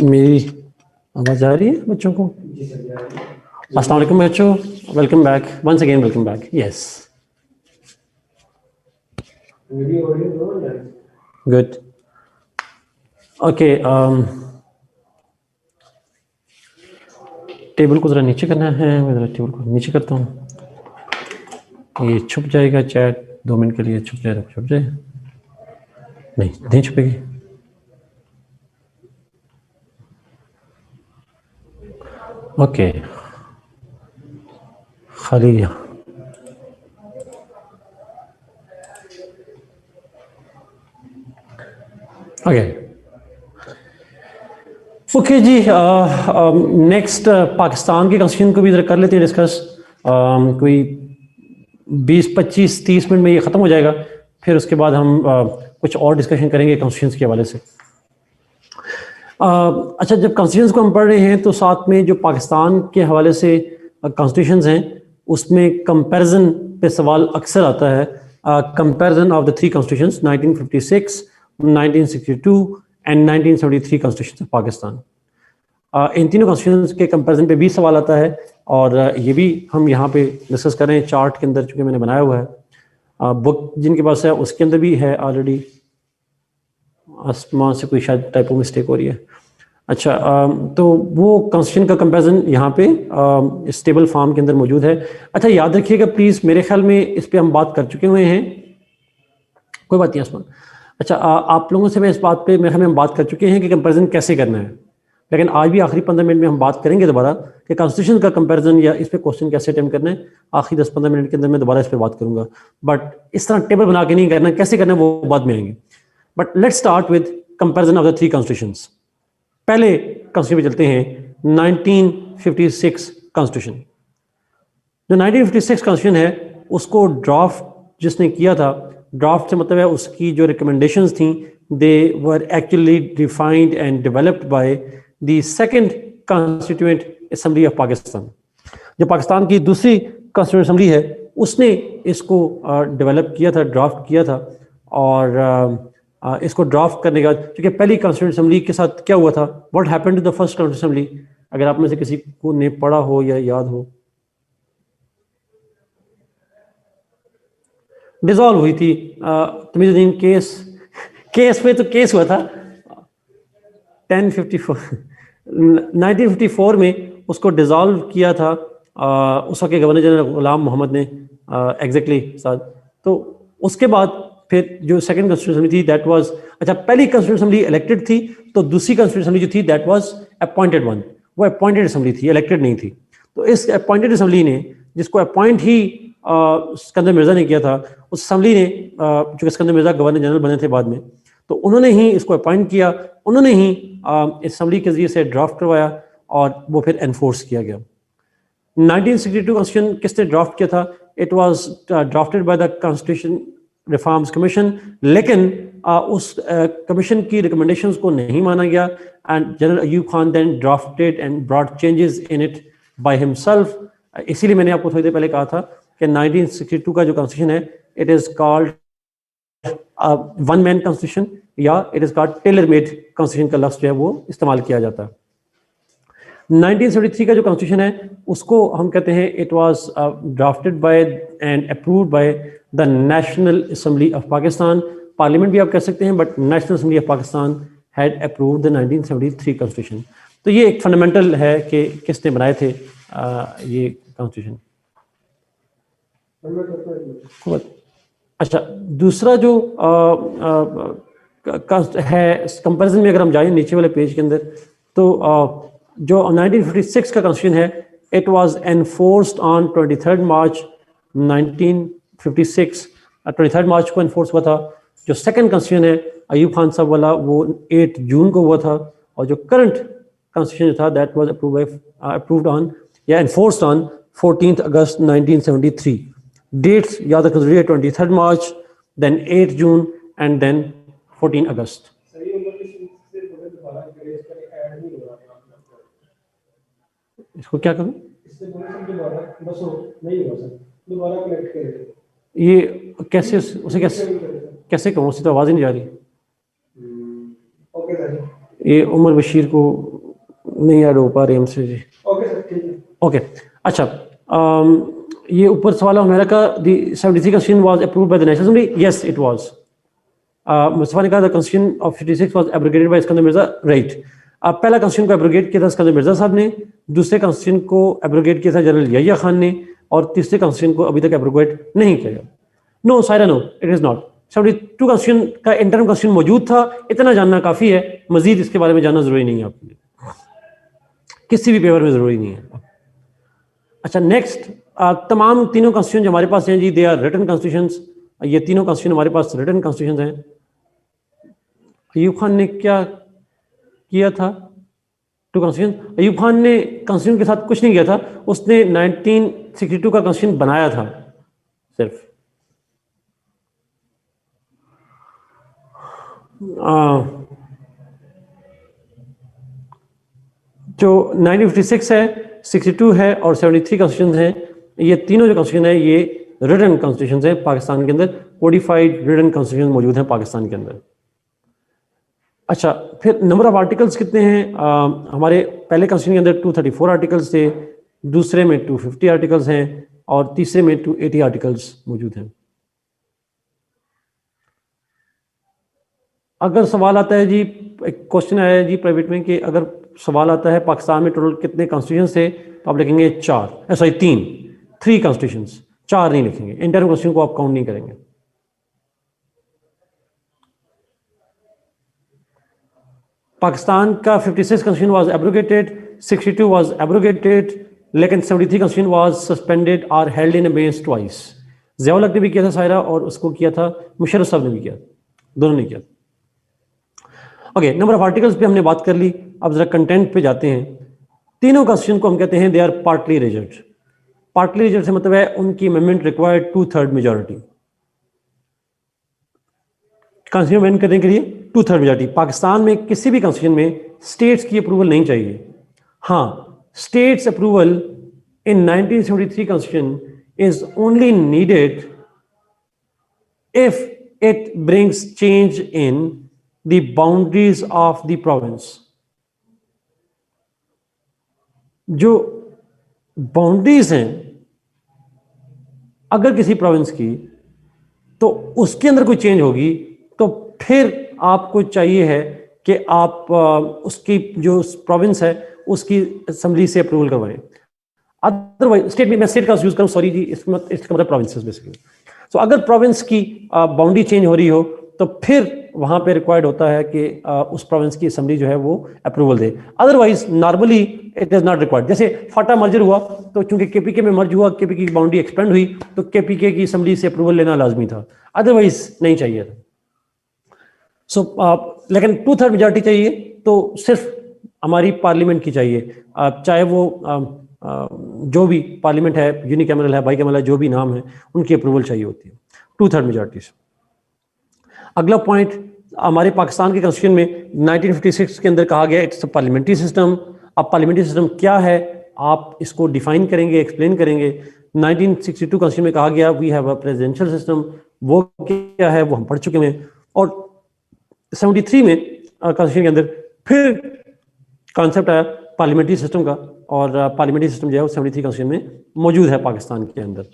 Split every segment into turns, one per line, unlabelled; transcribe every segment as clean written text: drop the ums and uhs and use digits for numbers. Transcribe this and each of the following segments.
मेरी आवाज़ आ रही है बच्चों को? अस्सलाम वालेकुम बच्चों, welcome back once again, welcome back. Yes, good, okay. Table को ज़रा नीचे करना है, मैं ज़रा टेबल को नीचे करता हूँ। ये छुप जाएगा चैट 2 मिनट के लिए, छुप जाए तो छुप जाए, नहीं छुपेगी। ओके, खाली ओके जी। नेक्स्ट पाकिस्तान के कॉन्स्टिट्यूशन को भी ज़रा कर लेते हैं डिस्कस। कोई 20-25-30 मिनट में ये ख़त्म हो जाएगा, फिर उसके बाद हम कुछ और डिस्कशन करेंगे कॉन्स्टिट्यूशन के हवाले से। अच्छा, जब कॉन्स्टिट्यूशन को हम पढ़ रहे हैं तो साथ में जो पाकिस्तान के हवाले से कॉन्स्टिट्यूशन हैं उसमें कंपैरिजन पे सवाल अक्सर आता है। Comparison of the 3 constitutions 1956, 1962 and 1973 constitution of Pakistan. इन तीनों कॉन्स्टिट्यूशंस के कंपैरिजन पे भी सवाल आता है और ये भी हम यहाँ पे डिस्कस कर रहे हैं चार्ट के अंदर, चूँकि मैंने बनाया हुआ है। बुक जिनके पास है उसके अंदर भी है ऑलरेडी। आसमान से कोई शायद टाइपो मिस्टेक हो रही है। अच्छा, तो वो कॉन्स्टिट्यूशन का कंपैरिजन यहाँ पे स्टेबल फॉर्म के अंदर मौजूद है। अच्छा, याद रखिएगा प्लीज़, मेरे ख्याल में इस पे हम बात कर चुके हुए हैं, कोई बात नहीं आसमान। अच्छा, आप लोगों से मैं इस बात पे मेरे ख्याल में हम बात कर चुके हैं कि कंपैरिजन कैसे करना है, लेकिन आज भी आखिरी 15 मिनट में हम बात करेंगे दोबारा कि कॉन्स्टिट्यूशन का कंपैरिजन या इस पे क्वेश्चन कैसे अटेम्प्ट करना है। आखिरी 10-15 मिनट के अंदर मैं दोबारा इस पे बात करूंगा, बट इस तरह टेबल बना के नहीं करना, कैसे करना है वो बाद में आएंगे। But let's start with comparison of the 3 constitutions. पहले कॉन्स्टिट्यूशन पे चलते हैं, 1956 कॉन्स्टिट्यूशन। जो 1956 कॉन्स्टिट्यूशन है उसको ड्राफ्ट जिसने किया था, ड्राफ्ट से मतलब है उसकी जो रिकमेंडेशंस थी, they were actually defined and developed by the second constituent assembly of Pakistan. जो पाकिस्तान की दूसरी कॉन्स्टिट्यूएंट असेंबली है उसने इसको डेवलप किया था, ड्राफ्ट किया था। और इसको ड्राफ्ट करने के बाद, क्योंकि पहली कॉन्स्टिट्यूएंट असेंबली के साथ क्या हुआ था, what happened to the first constituent assembly, अगर आप में से किसी को ने पढ़ा हो या याद हो। डिसॉल्व हुई थी। तमीजुद्दीन केस में तो केस हुआ था 1954 में उसको डिसॉल्व किया था उस वक्त के गवर्नर जनरल गुलाम मोहम्मद ने, एग्जैक्टली साथ। तो उसके बाद फिर जो सेकंड कॉन्स्टिट्यूशन थी दैट वाज, अच्छा पहली कॉन्स्टिट्यूशन असेंबली इलेक्टेड थी, तो दूसरी कॉन्स्टिट्यूशन असेंबली जो थी दैट वाज अपॉइंटेड वन, वो अपॉइंटेड असेंबली थी, इलेक्टेड नहीं थी। तो इस अपॉइंटेड असेंबली ने, जिसको अपॉइंट ही सिकंदर मिर्जा ने किया था, उस असेंबली ने, जो सिकंदर मिर्जा गवर्नर जनरल बने थे बाद में, तो उन्होंने ही इसको अपॉइंट किया, उन्होंने ही इस असेंबली के जरिए से ड्राफ्ट करवाया और वो फिर एनफोर्स किया गया। 1962 कॉन्स्टिट्यूशन किसने ड्राफ्ट किया था? It was drafted by the constitution reforms commission, लेकिन उस कमीशन की रिकमेंडेशंस को नहीं माना गया and general Ayub Khan then drafted and brought changes in it by himself. इसीलिए मैंने आपको थोड़ी देर पहले कहा था कि 1962 का जो कॉन्स्टिट्यूशन है, it is called one man constitution, या it is called tailor made constitution का लफ्ज जो है वो इस्तेमाल किया जाता है। 1973 का जो कॉन्स्टिट्यूशन है उसको हम कहते हैं it was drafted bye and approved by the national assembly of Pakistan. Parliament भी आप कह सकते हैं, but national assembly of Pakistan had approved the 1973 constitution. तो ये एक फंडामेंटल है कि किसने बनाए थे ये कॉन्स्टिट्यूशन। अच्छा, दूसरा जो है कंपैरिजन में, अगर हम जाएं नीचे वाले पेज के अंदर, तो जो 1956 का कॉन्स्टिट्यूशन है, इट वाज एनफोर्स्ड ऑन 23 मार्च 1956। 23 मार्च को एनफोर्स हुआ था। जो सेकंड कॉन्स्टिट्यूशन है अयूब खान साहब वाला, वो 8 जून को हुआ था। और जो करंट कॉन्स्टिट्यूशन था दैट वाज अप्रूव्ड ऑन या एनफोर्स्ड ऑन 14 अगस्त 1973। डेट्स याद रखना जरूरी है, 23 मार्च, देन 8 जून एंड देन 14 अगस्त। इसको क्या करूं? ये कैसे, उसे कैसे कहूँ, उससे तो आवाज़ ही नहीं जा रही। ये उमर बशीर को नहीं ऐड हो पा रहे हमसे जी।
ओके सर, ठीक है।
ओके अच्छा, ये ऊपर सवाल है मेरा का the 73 constitution was approved by the National Assembly. Yes, it was. Mustafa ने कहा the constitution of 56 was abrogated by Iskander Mirza, right. पहला constitution को एब्रोगेट किया था इस्कंदर मिर्जा साहब ने, दूसरे constitution को एब्रोगेट किया था जनरल यहिया खान ने, और तीसरे constitution को अभी तक एब्रोगेट नहीं किया गया। No Saira, no it is not. 72 constitution का इंटरम constitution मौजूद था, इतना जानना काफी है, मजीद इसके बारे में जानना जरूरी नहीं है आपके लिए, किसी भी पेपर में जरूरी नहीं है। अच्छा नेक्स्ट, तमाम तीनों कॉन्स्टिट्यूशन जो हमारे पास हैं जी, दे आर रिटन कॉन्स्टिट्यूशंस। ये तीनों कॉन्स्टिट्यूशन हमारे पास रिटन कॉन्स्टिट्यूशंस हैं। अयूब खान ने क्या किया था? टू कॉन्स्टिट्यूशन, अयूब खान ने कॉन्स्टिट्यूशन के साथ कुछ नहीं किया था, उसने 1962 का कॉन्स्टिट्यूशन बनाया था सिर्फ। जो 1956 है, 62 है और 73 कॉन्स्टिट्यूशन है, ये तीनों जो कॉन्स्टिट्यूशन है ये रिटन कॉन्स्टिट्यूशन है पाकिस्तान के अंदर, कोडिफाइड रिटन कॉन्स्टिट्यूशन मौजूद है पाकिस्तान के अंदर। अच्छा, फिर नंबर ऑफ आर्टिकल्स कितने हैं? हमारे पहले कॉन्स्टिट्यूशन के अंदर 234 आर्टिकल्स थे, दूसरे में 250 आर्टिकल्स हैं और तीसरे में 280 आर्टिकल्स मौजूद हैं। अगर सवाल आता है जी, एक क्वेश्चन आया है जी प्राइवेट में कि अगर सवाल आता है पाकिस्तान में टोटल कितने कॉन्स्टिट्यूशन थे, तो आप लिखेंगे 4, सॉरी 3 कॉन्स्टिट्यूशंस, 4 नहीं लिखेंगे, इंटरनल कॉन्स्टिट्यूशन को आप काउंट नहीं करेंगे। पाकिस्तान का 56 constitution was abrogated, 62 was abrogated, लेकिन 73 कॉन्स्टिट्यूशन वाज सस्पेंडेड और held in abeyance twice. Ziaul हक ने भी किया था सायरा, और उसको किया था मुशर्रफ साहब ने भी किया, दोनों ने किया। ओके, नंबर ऑफ आर्टिकल्स पे हमने बात कर ली, अब जरा कंटेंट पे जाते हैं। तीनों कॉन्स्टिट्यूशन को हम कहते हैं they are partly reject. Partly reject से मतलब है उनकी amendment required 2/3 majority. Constitution amend करने के लिए 2/3 मेजॉरिटी। पाकिस्तान में किसी भी कॉन्स्टिट्यूशन में स्टेट्स की अप्रूवल नहीं चाहिए। हाँ, states approval in 1973 constitution is only needed if it brings change in the boundaries of the province। जो बाउंड्रीज हैं अगर किसी प्रोविंस की, तो उसके अंदर कोई चेंज होगी तो फिर आपको चाहिए है कि आप उसकी जो प्रोविंस है उसकी असेंबली से अप्रूवल करवाएं। अदरवाइज स्टेट में, मैं स्टेट का यूज करूं, सॉरी जी, इसका मतलब प्रोविंसेस बेसिकली। तो अगर प्रोविंस की बाउंड्री चेंज हो रही हो तो फिर वहां पे रिक्वायर्ड होता है कि उस प्रोविंस की असेंबली जो है वो approval they. Otherwise normally it is not required. जैसे फाटा मर्जर हुआ तो चूंकि केपीके में मर्ज हुआ, केपीके की बाउंड्री एक्सपेंड हुई, तो केपीके की असेंबली से अप्रूवल लेना लाजमी था, अदरवाइज नहीं चाहिए था। सो लेकिन 2/3 मेजॉरिटी चाहिए तो सिर्फ हमारी पार्लियामेंट की चाहिए, चाहे वो जो भी पार्लियामेंट है, यूनिकैमरल है, बाईकैमरल है, जो भी नाम है, उनकी अप्रूवल चाहिए होती है 2/3 मेजॉरिटी से। अगला पॉइंट, हमारे पाकिस्तान के कॉन्स्टिट्यूशन में 1956 के अंदर कहा गया इट्स पार्लियामेंट्री सिस्टम। अब पार्लियामेंट्री सिस्टम क्या है आप इसको डिफाइन करेंगे, एक्सप्लेन करेंगे। 1962 कॉन्स्टिट्यूशन में कहा गया we have a presidential system, वो क्या है वो हम पढ़ चुके हैं। और 73 में कॉन्स्टिट्यूशन के अंदर फिर कॉन्सेप्ट आया पार्लियामेंट्री सिस्टम का, और पार्लियामेंट्री सिस्टम जो है वो 73 कॉन्स्टिट्यूशन में मौजूद है पाकिस्तान के अंदर।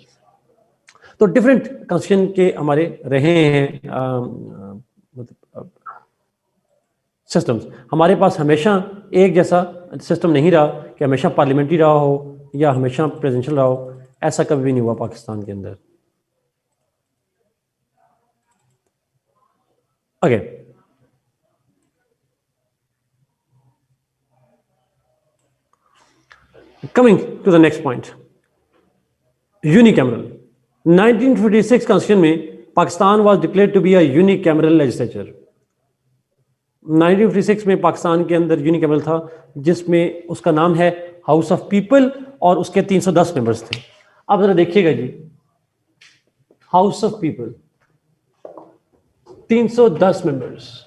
तो डिफरेंट कॉन्स्टिट्यूशन के हमारे रहे हैं सिस्टम्स। हमारे पास हमेशा एक जैसा सिस्टम नहीं रहा कि हमेशा पार्लियामेंट्री रहा हो या हमेशा प्रेसिडेंशियल रहा हो, ऐसा कभी भी नहीं हुआ पाकिस्तान के अंदर। Okay, coming to the next point, unicameral. 1956 constitution में Pakistan was declared to be a unicameral legislature. 1956 में पाकिस्तान के अंदर यूनिकैमरल था, जिसमें उसका नाम है हाउस ऑफ पीपल, और उसके 310 मेंबर्स थे। अब जरा देखिएगा जी, हाउस ऑफ पीपल 310 मेंबर्स,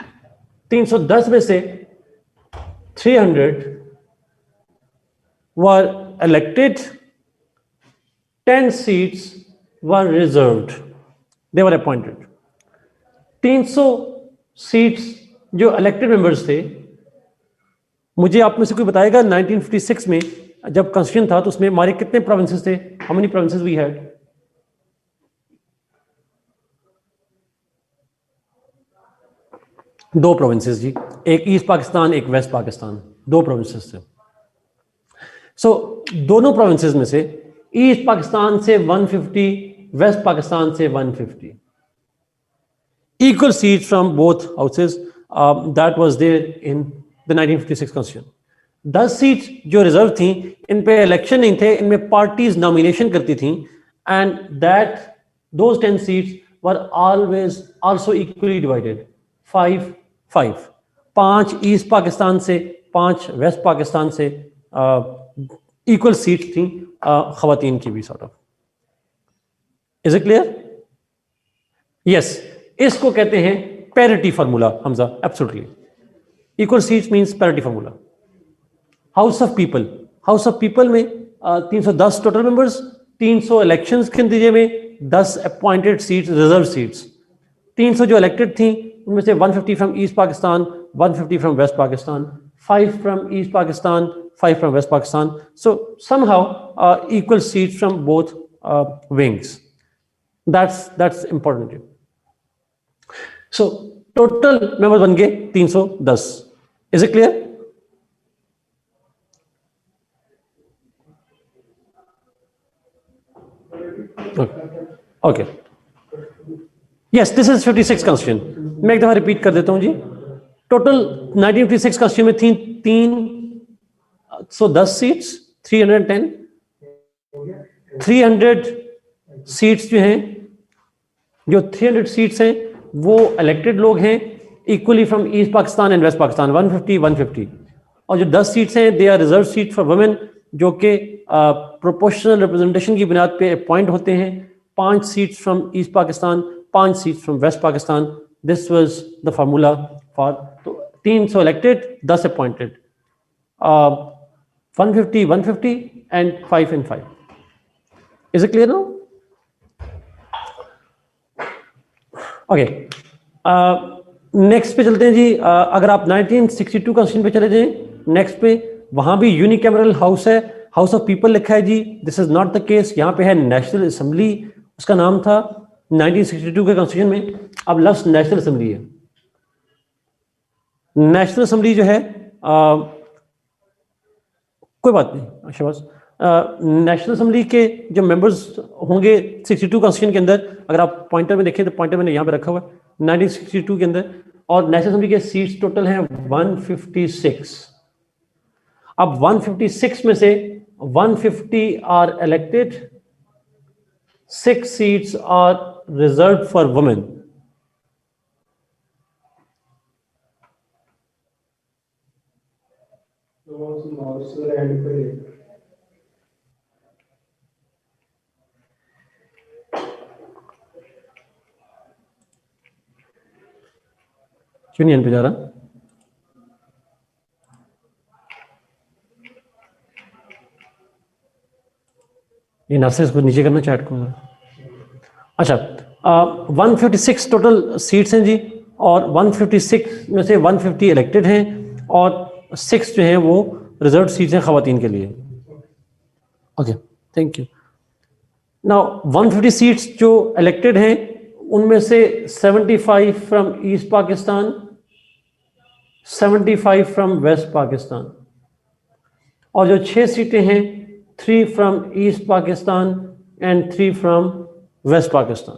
310 में से 300 were elected, 10 seats were reserved, they were appointed। 300 seats जो इलेक्टेड मेंबर्स थे मुझे आप में से कोई बताएगा 1956 में जब कॉन्स्टिट्यूशन था तो उसमें हमारे कितने प्रोविंसेस थे? How many provinces we had? दो प्रोविंसेस जी, एक ईस्ट पाकिस्तान एक वेस्ट पाकिस्तान, दो प्रोविंसेस थे। सो दोनों प्रोविंसेस में से ईस्ट पाकिस्तान से 150, वेस्ट पाकिस्तान से 150, equal seats from both houses. That was there in the 1956 constitution. 10 seats जो रिजर्व थी, इन पे इलेक्शन नहीं थे, इनमें पार्टीज नॉमिनेशन करती थी, and that those 10 seats were always also equally divided 5-5, 5 east Pakistan से 5 वेस्ट पाकिस्तान से इक्वल सीट्स थी खवातीन की भी sort of. Is it clear? Yes, इसको कहते हैं parity formula Hamza, absolutely. Equal seats means parity formula. House of people में 310 टोटल मेंबर्स, 300 इलेक्शंस के नतीजे में 10 अपॉइंटेड सीट्स, रिजर्व सीट्स। 300 जो इलेक्टेड थी उनमें से 150 from east Pakistan, 150 from west Pakistan, 5 from east Pakistan, 5 from west Pakistan. So somehow equal seats from both wings. That's important. So total members बन गए 310. Is it clear? Okay. Yes, this is 56 constitution. मैं एक दफा repeat कर देता हूं जी। टोटल 1956 constitution में थी 310 सीट्स, 310, 300 सीट्स जो हैं, जो 300 सीट्स हैं वो इलेक्टेड लोग हैं equally from east Pakistan and west Pakistan, 150-150। और जो 10 सीट्स हैं they are reserve seat for women, जो कि प्रोपोर्शनल रिप्रेजेंटेशन की बुनियाद पे अपॉइंट होते हैं। 5 seats from east Pakistan, 5 seats from west Pakistan. This was the formula for, तो 300 elected, 10 appointed, 150-150 and 5 and 5. Is it clear now? Okay, next पे चलते हैं जी। अगर आप 1962 कॉन्स्टिट्यूशन पे चले जाएं, नेक्स्ट पे, वहां भी यूनिकैमरल हाउस है, हाउस ऑफ पीपल लिखा है जी। This is not the case, यहाँ पे है नेशनल असेंबली, उसका नाम था 1962 के कॉन्स्टिट्यूशन में, अब लफ्ज नेशनल असेंबली है। नेशनल असेंबली जो है कोई बात नहीं शहबाज, नेशनल असेंबली के जो मेंबर्स होंगे 62 कॉन्स्टिट्यूशन के अंदर, अगर आप पॉइंटर में देखें तो पॉइंटर मैंने यहाँ पे रखा हुआ है 1962 के अंदर, और नेशनल असेंबली के सीट्स टोटल हैं 156। अब 156 में से 150 are elected, 6 seats are reserve for women. क्यों नहीं एन पे जा रहा? ये नासिर इसको नीचे करना चैट को। अच्छा, 156 टोटल सीट्स हैं जी, और 156 में से 150 इलेक्टेड हैं और 6 जो हैं वो रिजर्व सीट्स हैं खवातीन के लिए। Okay, thank you. Now 150 seats जो इलेक्टेड हैं उनमें से 75 from east Pakistan, 75 from west Pakistan, और जो 6 सीटें हैं 3 from east Pakistan and 3 from west Pakistan.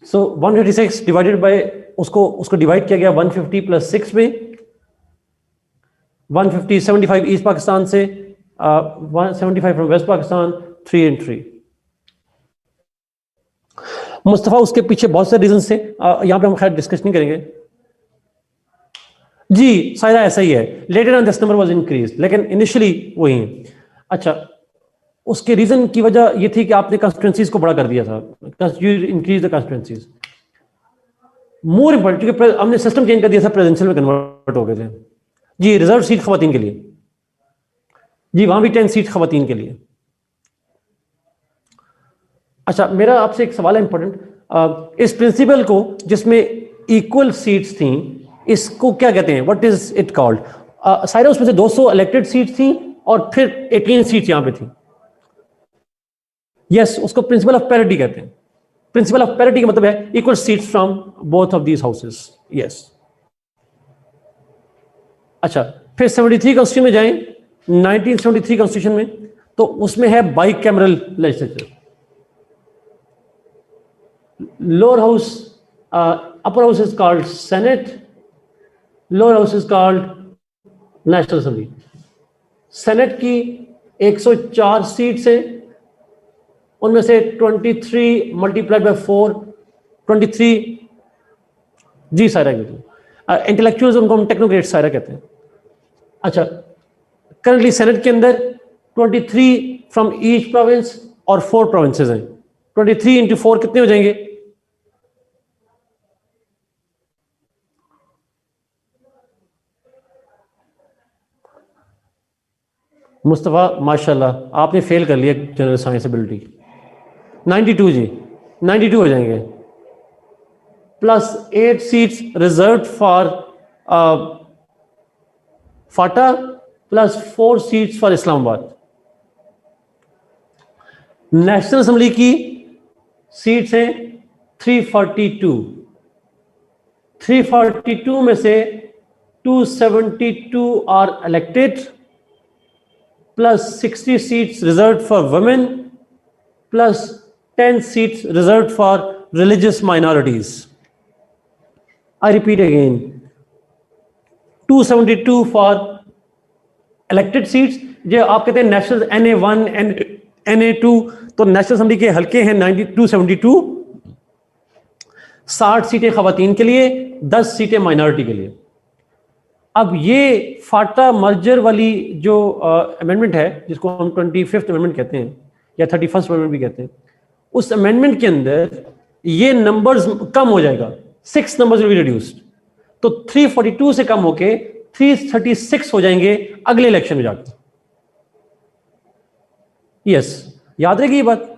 So 156 divided by, उसको डिवाइड किया गया 150 + 6 में। 150 75 ईस्ट पाकिस्तान से, 175 from west Pakistan, 3 and 3। Mustafa, उसके पीछे बहुत सारे रीजन थे, यहां पे हम खैर डिस्कस नहीं करेंगे जी। सायरा ऐसा ही है, later on this number was increase, लेकिन इनिशियली वही है। अच्छा, उसके रीजन की वजह ये थी कि आपने कॉन्स्टिट्यूंसीज को बड़ा कर दिया था, increase the constituencies. More important, क्योंकि हमने सिस्टम चेंज कर दिया था, प्रेसिडेंशियल में कन्वर्ट हो गए थे जी। रिजर्व सीट खवातीन के लिए जी, वहां भी 10 सीट खवातीन के लिए। अच्छा, मेरा आपसे एक सवाल है इंपॉर्टेंट, इस प्रिंसिपल को जिसमें इक्वल सीट्स थी, इसको क्या कहते हैं, व्हाट इज इट कॉल्ड? सारे उसमें से 200 इलेक्टेड सीट थी और फिर 18 सीट यहां पे थी। यस, उसको प्रिंसिपल ऑफ पैरिटी कहते हैं। प्रिंसिपल ऑफ पैरिटी का मतलब है equal seats from both of these houses. Yes. अच्छा, फिर 73 कॉन्स्टिट्यूशन में जाएं, 1973 कॉन्स्टिट्यूशन में, तो उसमें है by cameral legislature. Lower house, upper house is called Senate, lower house is called National Assembly. Senate की 104 सीट्स हैं, उनमें से 23 मल्टीप्लाइड बाय 4, 23। जी सायरा कहते हैं, इंटेलेक्चुअल्स उनको हम टेक्नोक्रेट सायरा कहते हैं। अच्छा, करंटली सेनेट के अंदर 23 फ्रॉम ईच प्रोविंस और 4 प्रोविंसेस हैं। 23 इंटू 4 कितने हो जाएंगे? मुस्तफ़ा माशाल्लाह आपने फेल कर लिया जनरल साइंस एबिलिटी। 92 जी, 92 हो जाएंगे, plus 8 seats reserve for Phata, plus 4 seats for Islamabad. National assembly की सीट्स हैं 342। 342 में से 272 are elected, plus 60 seats reserved for women, plus 10 seats reserved for religious minorities. I repeat again, 272 for elected seats, जो आप कहते हैं नेशनल NA1 NA2, तो national assembly के हल्के हैं 272, 60 सीटें खवातीन के लिए, 10 सीटें माइनॉरिटी के लिए। अब ये फाटा मर्जर वाली जो अमेंडमेंट है, जिसको हम 25th अमेंडमेंट कहते हैं या 31st अमेंडमेंट भी कहते हैं, उस अमेंडमेंट के अंदर ये नंबर्स कम हो जाएगा, 6 नंबर्स विल बी रिड्यूस्ड। तो 342 से कम होके 336 हो जाएंगे अगले इलेक्शन में जाकर। यस, याद रहेगी ये बात।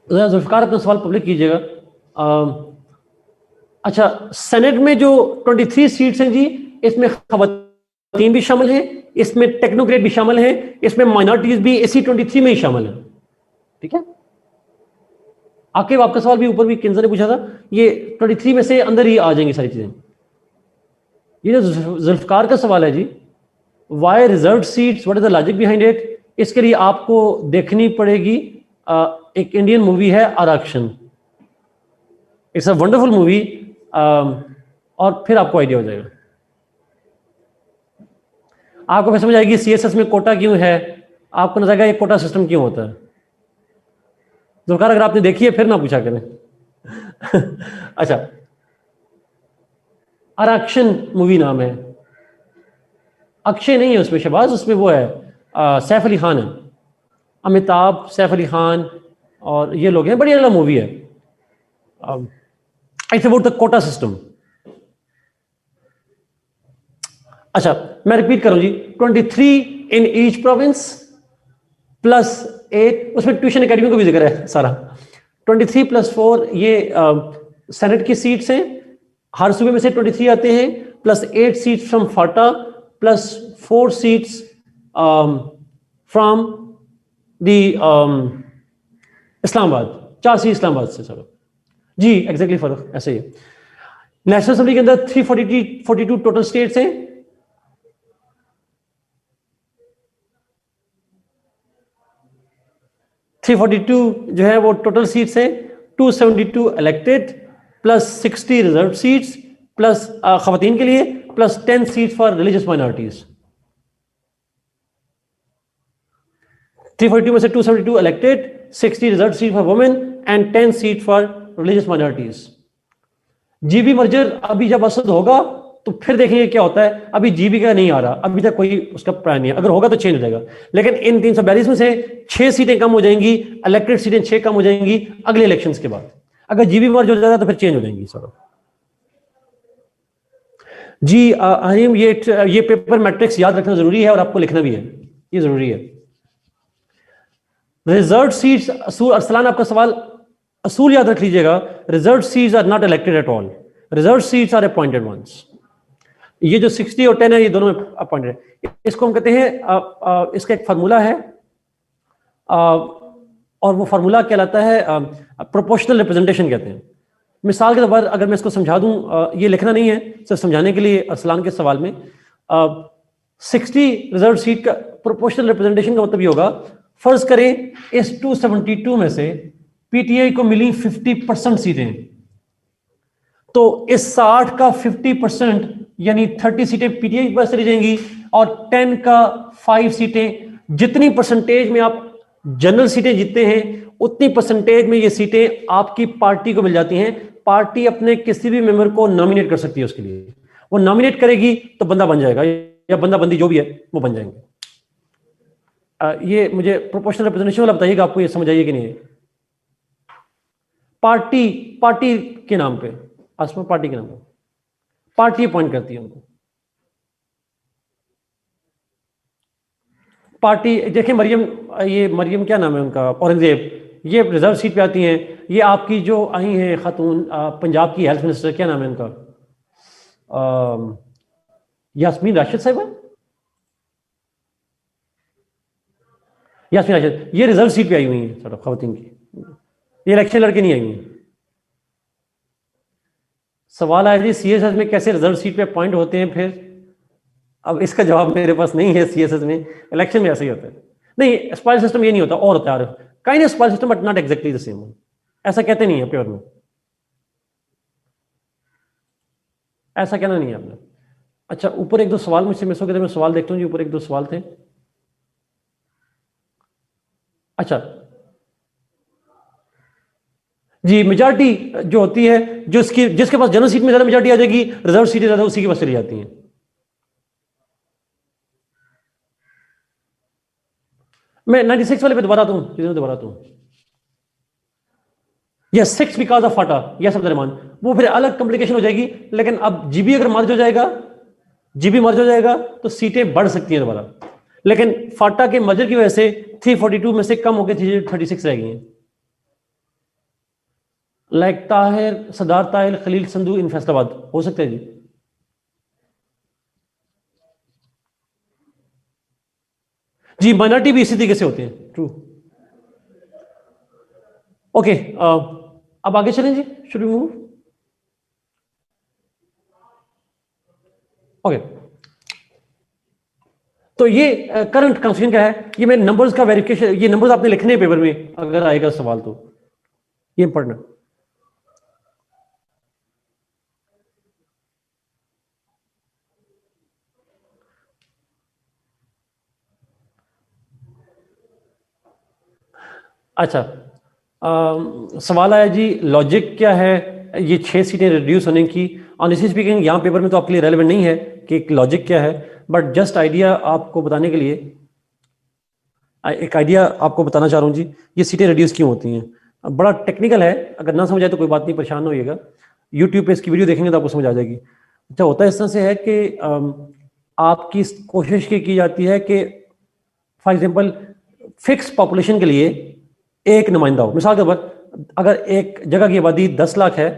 जुल्फकार अपना सवाल पब्लिक कीजिएगा। अच्छा, सेनेट में जो 23 सीट्स हैं जी, इसमें खवातीन भी शामिल हैं, इसमें टेक्नोक्रेट भी शामिल हैं, इसमें माइनॉरिटीज भी इसी 23 में ही शामिल हैं। ठीक है, आके आपका सवाल भी ऊपर भी किन्जा ने पूछा था, ये 23 में से अंदर ही आ जाएंगी सारी चीजें। ये जो जुल्फकार का सवाल है जी, why reserve seats, what is the logic behind it, इसके लिए आपको देखनी पड़ेगी एक इंडियन मूवी है आरक्षण। इट्स अ वंडरफुल मूवी, और फिर आपको आइडिया हो जाएगा। आपको फिर समझ आएगी सीएसएस में कोटा क्यों है, आपको नजर आएगा ये कोटा सिस्टम क्यों होता है। जुल्फकार अगर आपने देखी है फिर ना पूछा करें। अच्छा, आरक्षण मूवी नाम है, अक्षय नहीं है उसमें, शहबाज उसमें वो है, सैफ अली खान है, अमिताभ, सैफ अली खान और ये लोग हैं। बड़ी अगला मूवी है, it's about the quota system. अच्छा, मैं रिपीट करूं जी, 23 इन ईच प्रोविंस प्लस 8, उसमें ट्यूशन एकेडमी को भी जिक्र है सारा। 23 प्लस 4 ये सेनेट की सीट्स हैं, हर सूबे में से 23 आते हैं, plus 8 seats from Phata, plus 4 seats from the Islamabad, 4 seat Islamabad से सर। जी एग्जैक्टली फर्क ऐसे ही है। नेशनल असेंबली के अंदर 342 टोटल स्टेट्स हैं, जो है वो टोटल सीट्स हैं, 272 elected plus 60 reserve seats plus खवातीन के लिए, plus 10 seats for religious minorities. 342 में से 272 elected, 60 reserve seat for women and 10 seat for religious minorities. GB merger अभी जब असद होगा तो फिर देखेंगे क्या होता है। अभी जीबी का नहीं आ रहा, अभी तक कोई उसका प्लान नहीं है, अगर होगा तो चेंज हो जाएगा। लेकिन इन 342 में से 6 सीटें कम हो जाएंगी, इलेक्टेड सीटें 6 कम हो जाएंगी अगले इलेक्शंस के बाद। अगर जीबी मर्ज हो जाता तो फिर चेंज हो जाएंगी सर। जी हरीम, ये पेपर मैट्रिक्स याद रखना जरूरी है और आपको लिखना भी है, ये जरूरी है। रिजर्व सीट्स, अरसलान आपका सवाल, असूल याद रख लीजिएगा, reserve seats are not elected at all, reserve seats are appointed ones. ये जो 60 और 10 है, ये दोनों अपॉइंटेड है। इसको हम कहते हैं, इसका एक फार्मूला है, और वो फार्मूला कहलाता है प्रोपोर्शनल रिप्रेजेंटेशन कहते हैं। मिसाल के तौर पर अगर मैं इसको समझा दूं, ये लिखना नहीं है, सिर्फ समझाने के लिए अरसलान के सवाल में, 60 रिजर्व सीट का प्रोपोर्शनल रिप्रेजेंटेशन का मतलब ये होगा, फर्ज करें इस 272 में से पीटीआई को मिली 50% सीटें, तो इस 60 का 50% यानी 30 सीटें पीटीआई के पास चली जाएंगी, और 10 का 5 सीटें, जितनी परसेंटेज में आप जनरल सीटें जीतते हैं उतनी परसेंटेज में ये सीटें आपकी पार्टी को मिल जाती हैं। पार्टी अपने किसी भी मेंबर को नॉमिनेट कर सकती है, उसके लिए वो नॉमिनेट करेगी तो बंदा बन जाएगा, या बंदा बंदी जो भी है वो बन जाएंगे। ये मुझे प्रोपोर्शनल रिप्रेजेंटेशन वाला बताइएगा, आपको ये समझ आइए कि नहीं? पार्टी के नाम पे, आसमा पार्टी के नाम पे पार्टी अपॉइंट करती है उनको। पार्टी देखिए, मरियम क्या नाम है उनका, औरंगजेब, ये रिजर्व सीट पे आती हैं। ये आपकी जो आई हैं खातून, पंजाब की हेल्थ मिनिस्टर, क्या नाम है उनका, यास्मीन राशिद साहिबा, यास्मीन राशिद, ये रिजर्व सीट पे आई हुई हैं सर खवातीन की, ये इलेक्शन लड़के नहीं आई हुई हैं। सवाल आया जी सीएसएस में कैसे रिजर्व सीट पे अपॉइंट होते हैं फिर? अब इसका जवाब मेरे पास नहीं है। सीएसएस में इलेक्शन में ऐसे ही होता है। नहीं, स्पाइल सिस्टम ये नहीं होता, और होता है kind of स्पाइल system but not exactly the same, ऐसा कहते नहीं है प्योर में, ऐसा कहना नहीं है आपने। अच्छा, ऊपर एक दो सवाल मुझसे मिस हो गए थे, मैं सवाल देखता हूँ जी, ऊपर एक दो सवाल थे। अच्छा जी, मेजॉरिटी जो होती है, जिसके पास जनरल सीट में ज्यादा मेजॉरिटी आ जाएगी, रिजर्व सीटें ज्यादा उसी के पास चली जाती हैं। मैं 96 वाले पे दोबारा आता हूं, yes 6 because of Phata, yes Abdurrahman, वो फिर अलग कॉम्प्लिकेशन हो जाएगी। लेकिन अब जीबी अगर मर्ज हो जाएगा तो सीटें बढ़ सकती हैं दोबारा, लेकिन फाटा के मर्जर की वजह से 342 में से कम होकर 336 रह गई हैं। लाइक ताहिर, सरदार ताहिर खलील संधू इन फैसलाबाद हो सकते हैं जी। जी माइनॉरिटी भी इसी तरीके से होते हैं, ट्रू। ओके, अब आगे चलें जी, शुड वी मूव? ओके, तो ये करंट कॉन्स्टिट्यूशन क्या है, ये मैं नंबर्स का वेरिफिकेशन, ये नंबर्स आपने लिखने हैं पेपर में अगर आएगा सवाल तो, ये इंपॉर्टेंट। अच्छा, सवाल आया जी लॉजिक क्या है ये 6 सीटें रिड्यूस होने की। ऑनेस्टली स्पीकिंग यहाँ पेपर में तो आपके लिए रेलेवेंट नहीं है कि लॉजिक क्या है, बट जस्ट आइडिया आपको बताने के लिए एक आइडिया आपको बताना चाह रहा हूँ जी। ये सीटें रिड्यूस क्यों होती हैं, बड़ा टेक्निकल है, अगर ना समझ आए तो कोई बात नहीं, परेशान ना होइएगा, यूट्यूब पे इसकी वीडियो देखेंगे तो आपको समझ आ जाएगी। अच्छा, होता है इस तरह से है कि आपकी कोशिश की जाती है कि फॉर एग्जाम्पल फिक्स पॉपुलेशन के लिए एक नुमाइंदा हो। मिसाल के तौर पर अगर एक जगह की आबादी 10 लाख है,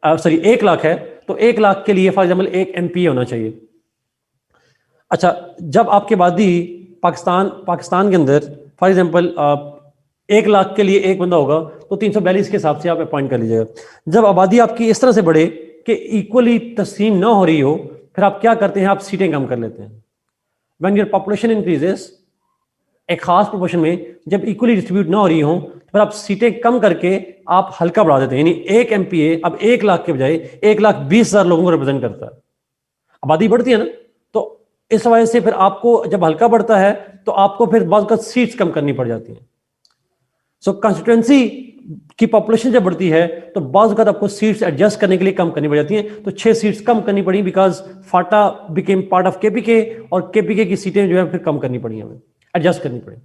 सॉरी 1 लाख है, तो 1 लाख के लिए फॉर एग्जाम्पल एक एमपी होना चाहिए। अच्छा, जब आपकी आबादी पाकिस्तान के अंदर फॉर एग्जाम्पल 1 लाख के लिए एक बंदा होगा, तो 342 के हिसाब से आप अपॉइंट कर लीजिएगा। जब आबादी आपकी इस तरह से बढ़े कि इक्वली तकसीम ना हो रही हो, फिर आप क्या करते हैं, आप सीटें कम कर लेते हैं। व्हेन योर पॉपुलेशन इंक्रीजेस, एक खास प्रोपोर्शन में जब इक्वली डिस्ट्रीब्यूट ना हो रही हो, फिर आप सीटें कम करके आप हल्का बढ़ा देते हैं। यानी एक एमपीए अब 1 लाख के बजाय 1,20,000 लोगों को रिप्रेजेंट करता है। आबादी बढ़ती है ना, तो इस वजह से फिर आपको जब हल्का बढ़ता है तो आपको फिर बहुत सीट्स कम करनी पड़ जाती हैं। सो कॉन्स्टिट्यूएंसी की पॉपुलेशन जब बढ़ती है तो बहुत आपको सीट्स एडजस्ट करने के लिए कम करनी पड़ जाती हैं। तो 6 सीट्स कम करनी पड़ी because Phata became part of KPK, और केपीके की सीटें जो है फिर कम करनी पड़ी, हमें एडजस्ट करनी पड़ी।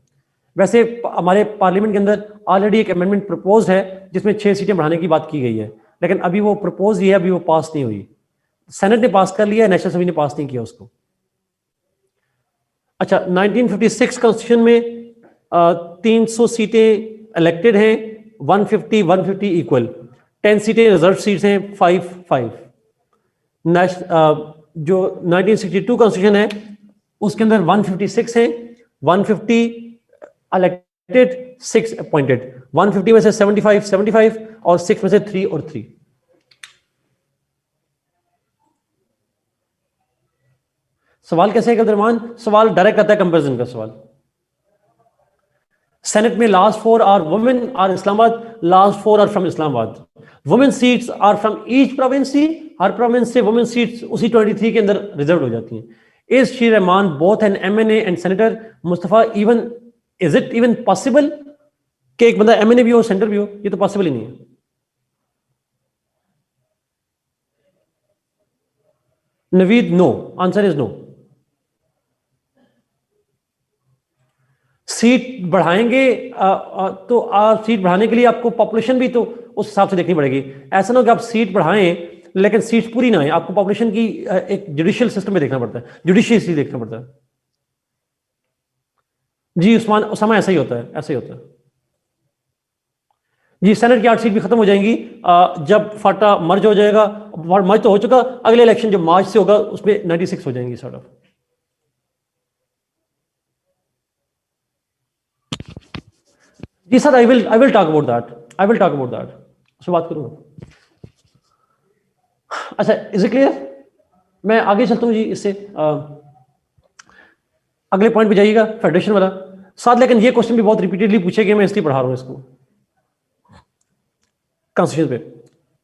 वैसे हमारे पार्लियामेंट के अंदर ऑलरेडी एक अमेंडमेंट प्रपोज है जिसमें 6 सीटें बढ़ाने की बात की गई है, लेकिन अभी वो प्रपोज ही है, अभी वो पास नहीं हुई। सेनेट ने पास कर लिया, नेशनल असेंबली ने पास नहीं किया उसको। अच्छा, 1956 कॉन्स्टिट्यूशन में 300 सीटें इलेक्टेड हैं, 150 इक्वल, 10 सीटें रिजर्व सीट्स हैं, 5-5। जो 1962 कॉन्स्टिट्यूशन है उसके अंदर 156 है, 150 इलेक्टेड, 6 अपॉइंटेड, 150 में से 75 और 6 में से 3 और 3। सवाल कैसे है अब्दुर्रहमान? सवाल डायरेक्ट आता है कंपैरिजन का सवाल। सेनेट में last 4 are women are Islamabad, last 4 are from Islamabad. Women seats are from each province, हर प्रोविंस से वुमेन सीट्स उसी 23 के अंदर रिजर्व हो जाती हैं। Is she Rahman both an MNA and senator? Mustafa, even is it even possible कि एक बंदा MNA भी हो सेनेटर भी हो? ये तो पॉसिबल ही नहीं है। Naveed, no, answer is no. Seat बढ़ाएंगे तो सीट बढ़ाने के लिए आपको पॉपुलेशन भी तो उस हिसाब से देखनी पड़ेगी। ऐसा ना हो कि आप सीट बढ़ाएं लेकिन सीट पूरी ना आए, आपको पॉपुलेशन की एक जुडिशियल सिस्टम में देखना पड़ता है, जुडिशियसली देखना पड़ता है। जी उस्मान, उसामा, ऐसा ही होता है, ऐसा ही होता है जी। सेनेट की 8 सीट भी खत्म हो जाएंगी जब फाटा मर्ज हो जाएगा। मर्ज तो हो चुका, अगले इलेक्शन जो मार्च से होगा उसमें 96 हो जाएंगी सॉर्ट ऑफ। जी sir, I will talk about that, उससे बात करूंगा। अच्छा, इज इट क्लियर? मैं आगे चलता हूं जी इससे। अगले पॉइंट पे जाइएगा, फेडरेशन वाला साथ। लेकिन ये क्वेश्चन भी बहुत रिपीटेडली पूछे गए, मैं इसलिए पढ़ा रहा हूं इसको कॉन्स्टिट्यूशन पे।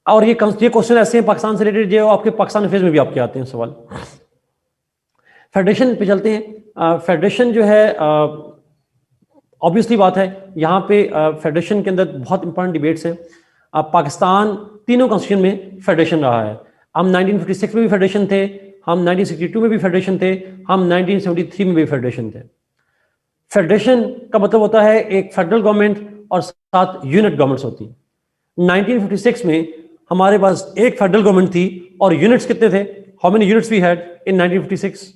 और ये क्वेश्चन ऐसे हैं पाकिस्तान से रिलेटेड जो आपके पाकिस्तान अफेयर्स में भी आपके आते हैं सवाल। फेडरेशन पे चलते हैं। फेडरेशन जो है ऑब्वियसली बात है, यहाँ पे फेडरेशन के अंदर बहुत इंपॉर्टेंट डिबेट्स हैं। पाकिस्तान तीनों कॉन्स्टिट्यूशन में फेडरेशन रहा है। हम 1956 में भी फेडरेशन थे, हम 1962 में भी फेडरेशन थे, हम 1973 में भी फेडरेशन थे। फेडरेशन का मतलब होता है एक फेडरल गवर्नमेंट और 7 यूनिट गवर्नमेंट्स होती हैं। 1956 में हमारे पास एक फेडरल गवर्नमेंट थी और यूनिट्स कितने थे? How many units we had in 1956?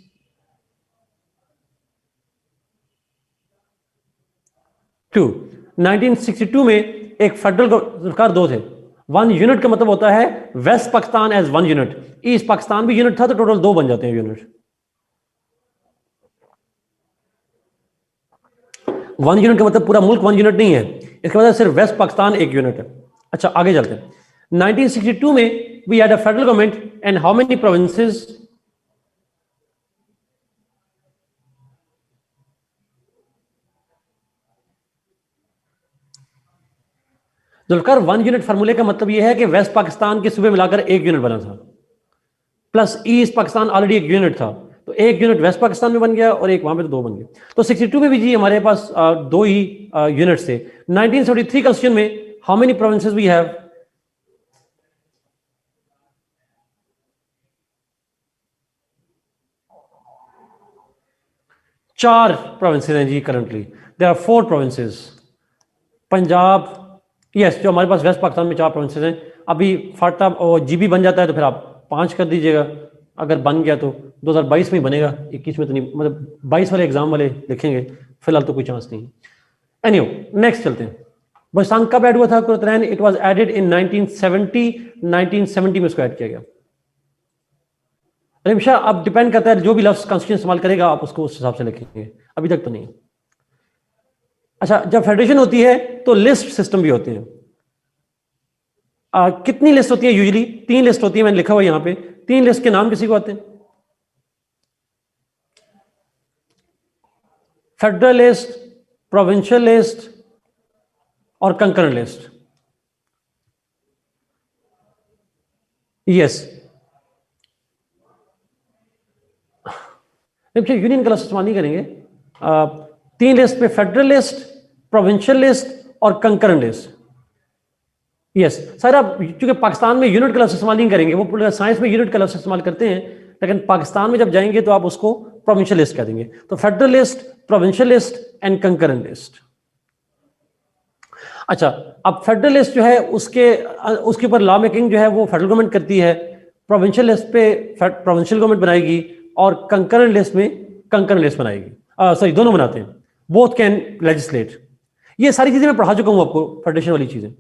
2। 1962 में एक फेडरल सरकार 2 थे। 1 यूनिट का मतलब होता है west Pakistan as 1 unit, east Pakistan भी यूनिट था, तो टोटल 2 बन जाते हैं यूनिट। 1 यूनिट का मतलब पूरा मुल्क 1 यूनिट नहीं है, इसका मतलब सिर्फ वेस्ट पाकिस्तान 1 यूनिट है। अच्छा, आगे चलते हैं। 1962 में we had a federal government and how many provinces? Zulfiqar, 1 unit फार्मूले का मतलब यह है कि वेस्ट पाकिस्तान के सूबे मिलाकर 1 यूनिट बना था, plus east Pakistan already 1 unit था, तो 1 यूनिट वेस्ट पाकिस्तान में बन गया और एक वहां पे तो 2 बन गए। तो 62 में भी जी हमारे पास 2 ही यूनिट्स थे। 1973 कॉन्स्टिट्यूशन में how many provinces we have? चार प्रोविंसेस हैं जी currently. There are 4 provinces. Punjab, yes, जो हमारे पास वेस्ट पाकिस्तान में 4 प्रोविंसेस हैं। अभी फाटा और GB बन जाता है तो फिर आप 5 कर दीजिएगा, अगर बन गया तो 2022 में ही बनेगा, 21 में तो नहीं, मतलब 22 वाले एग्जाम वाले लिखेंगे, फिलहाल तो कोई चांस नहीं। एनीवे, नेक्स्ट चलते हैं। बलूचिस्तान कब ऐड हुआ था कुर्रतरैन? इट वाज एडेड इन 1970 में इसको ऐड किया गया। रहीम शाह, अब डिपेंड करता है जो भी लफ्ज कॉन्स्टिट्यूशन इस्तेमाल करेगा आप उसको उस हिसाब से लिखेंगे, अभी तक तो नहीं। अच्छा, जब फेडरेशन होती है तो लिस्ट सिस्टम भी होते हैं। कितनी लिस्ट होती है? यूजुअली 3 लिस्ट होती है, मैंने लिखा हुआ यहां पे। 3 लिस्ट के नाम किसी को आते हैं? फेडरल लिस्ट, प्रोविंशियल लिस्ट और कंकरेंट लिस्ट। यस, यूनियन का लफ्ज इस्तेमाल नहीं करेंगे। 3 लिस्ट पे फेडरल लिस्ट, प्रोविंशियल लिस्ट और कंकरेंट लिस्ट। यस सर, आप चूंकि पाकिस्तान में यूनिट का लफ्ज इस्तेमाल नहीं करेंगे, वो साइंस में यूनिट का लफ्ज इस्तेमाल करते हैं, लेकिन पाकिस्तान में जब जाएंगे तो आप उसको प्रोविंशियल लिस्ट कह देंगे। तो federal list, provincial list and concurrent list. अच्छा, अब फेडरल लिस्ट जो है उसके ऊपर लॉ मेकिंग जो है वो फेडरल गवर्नमेंट करती है, प्रोविंशियल लिस्ट पे प्रोविंशियल गवर्नमेंट बनाएगी और कंकरेंट लिस्ट में कंकरेंट लिस्ट बनाएगी, सॉरी दोनों बनाते हैं, बोथ कैन लेजिस्लेट। ये सारी चीजें मैं पढ़ा चुका हूं आपको, फेडरेशन वाली चीजें।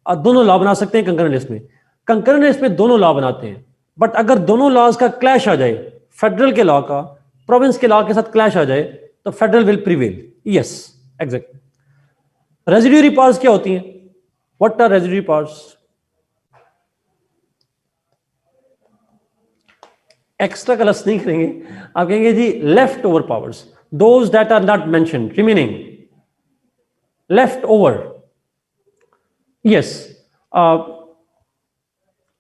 दोनों लॉ बना सकते हैं कंकरेंट लिस्ट में, कंकरेंट लिस्ट में दोनों लॉ बनाते हैं। बट अगर दोनों लॉज का क्लैश आ जाए, फेडरल के लॉ का प्रोविंस के लॉ के साथ क्लैश आ जाए, तो federal will prevail. Yes, exact. Residuary powers क्या होती हैं? What are residuary powers? Extra class नहीं करेंगे, आप कहेंगे जी left over powers, those that are not mentioned, remaining, left over, yes,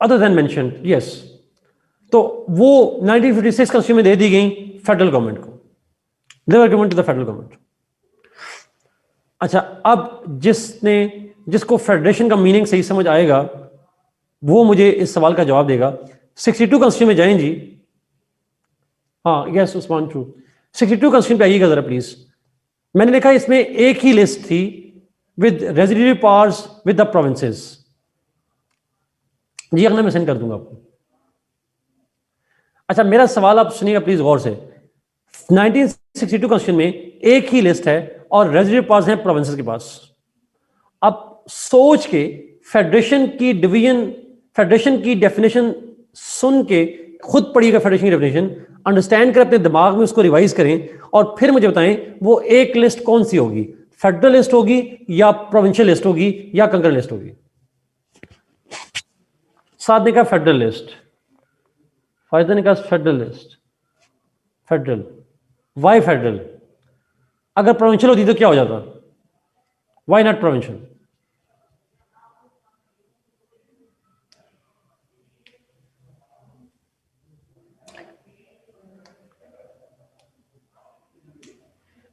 other than mentioned, yes. तो वो 1956 कॉन्स्टिट्यूशन में दे दी गई फेडरल गवर्नमेंट को, they were given to the federal government. अच्छा, अब जिसको फेडरेशन का मीनिंग सही समझ आएगा वो मुझे इस सवाल का जवाब देगा। 62 कॉन्स्टिट्यूशन में जाएं जी। हाँ, यस उस्मान, ट्रू। 62 कॉन्स्टिट्यूशन पे आइएगा जरा प्लीज। मैंने देखा इसमें एक ही लिस्ट थी with residuary powers with the provinces. जी अगला मैं सेंड कर दूंगा आपको। अच्छा, मेरा सवाल आप सुनिएगा प्लीज गौर से। 1962 कॉन्स्टिट्यूशन में एक ही लिस्ट है और रेजिड्यूरी पावर्स हैं प्रोविंसेस के पास। अब सोच के फेडरेशन की डिवीजन, फेडरेशन की डेफिनेशन सुन के खुद पढ़िएगा फेडरेशन की डेफिनेशन, अंडरस्टैंड कर अपने दिमाग में उसको रिवाइज करें और फिर मुझे बताएं वो एक लिस्ट कौन सी होगी, फेडरल लिस्ट होगी या प्रोविंशियल लिस्ट होगी या कंकरेंट लिस्ट होगी। साथ ने कहा फेडरल लिस्ट, फायदा ने कहा federal list. Federal, why federal? अगर प्रोविंशियल होती तो क्या हो जाता? Why not provincial?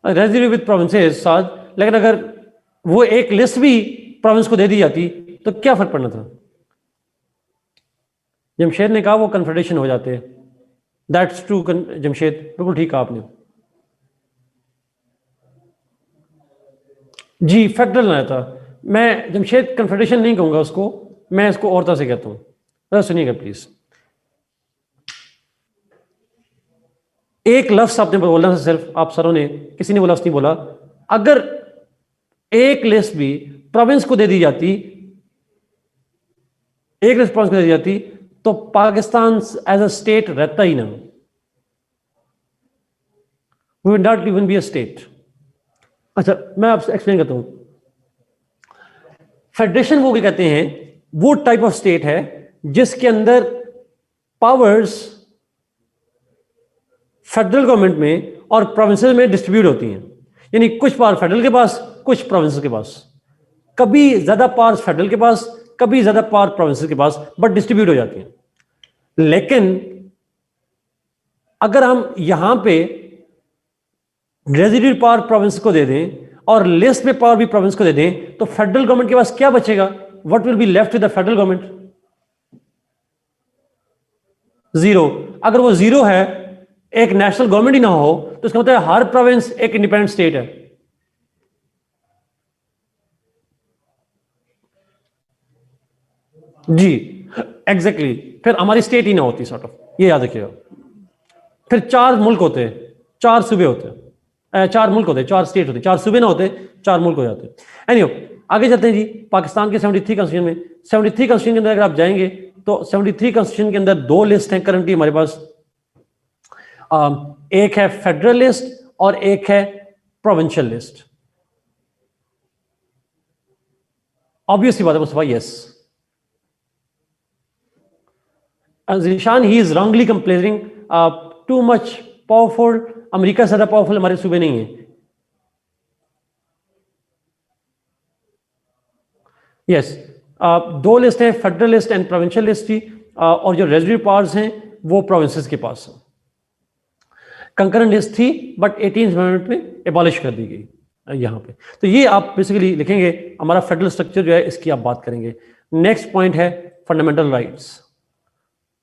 Residue with provinces साथ, लेकिन अगर वो एक लिस्ट भी प्रोविंस को दे दी जाती तो क्या फर्क पड़ना था? जमशेद ने कहा वो कन्फेडरेशन हो जाते हैं। दैट्स ट्रू जमशेद, बिल्कुल ठीक कहा आपने। जी फेडरल ना था। मैं जमशेद कन्फेडरेशन नहीं कहूंगा उसको, मैं इसको और तरह से कहता हूं। जरा सुनिएगा प्लीज। एक लफ्ज आपने बोलना था सिर्फ, आप सरों ने, किसी ने वो लफ्ज नहीं बोला। अगर एक लिस्ट भी प्रोविंस को दे दी जाती, एक लिस्ट प्रोविंस को दे दी जाती, तो पाकिस्तान एज अ स्टेट रहता ही ना, we would not even be a state. अच्छा, मैं आपसे एक्सप्लेन करता हूं। फेडरेशन वो क्या कहते हैं, वो टाइप ऑफ स्टेट है जिसके अंदर पावर्स फेडरल गवर्नमेंट में और प्रोविंसेस में डिस्ट्रीब्यूट होती हैं। यानी कुछ पावर फेडरल के पास, कुछ प्रोविंसेस के पास। कभी ज्यादा पावर फेडरल के पास, कभी ज्यादा पावर प्रोविंसेस के पास, बट डिस्ट्रीब्यूट हो जाती हैं। लेकिन अगर हम यहां पे रेजिड्यूरी पावर प्रोविंस को दे दें और लिस्ट में पावर भी प्रोविंस को दे दें, तो फेडरल गवर्नमेंट के पास क्या बचेगा? What will be left with the federal government? Zero. अगर वो जीरो है, एक नेशनल गवर्नमेंट ही ना हो, तो इसका मतलब हर प्रोविंस एक इंडिपेंडेंट स्टेट है। जी एग्जैक्टली, फिर हमारी स्टेट ही ना होती सॉर्ट ऑफ, ये याद रखिएगा। फिर 4 मुल्क होते, 4 सूबे होते, 4 मुल्क होते, 4 स्टेट होते, 4 सूबे ना होते, 4 मुल्क हो जाते। एनीवे, आगे चलते हैं जी। पाकिस्तान के 73 कॉन्स्टिट्यूशन में, 73 कॉन्स्टिट्यूशन के अंदर अगर आप जाएंगे तो 73 कॉन्स्टिट्यूशन के अंदर 2 लिस्ट हैं करंटली हमारे पास। एक है फेडरल लिस्ट और एक है प्रोविंशियल लिस्ट। ऑब्वियसली बात है Mustafa, yes. Zeeshan, he is wrongly comparing too much powerful. America से ज्यादा पावरफुल हमारे सूबे नहीं है। यस, 2 लिस्ट है, federal list and provincial list की, और जो रेजिड्यूरी पावर्स हैं वो प्रोविंसेस के पास है। कंकरेंट लिस्ट थी बट 18th अमेंडमेंट में एबॉलिश कर दी गई यहां पे। तो ये आप बेसिकली लिखेंगे, हमारा फेडरल स्ट्रक्चर जो है इसकी आप बात करेंगे। नेक्स्ट पॉइंट है फंडामेंटल राइट्स।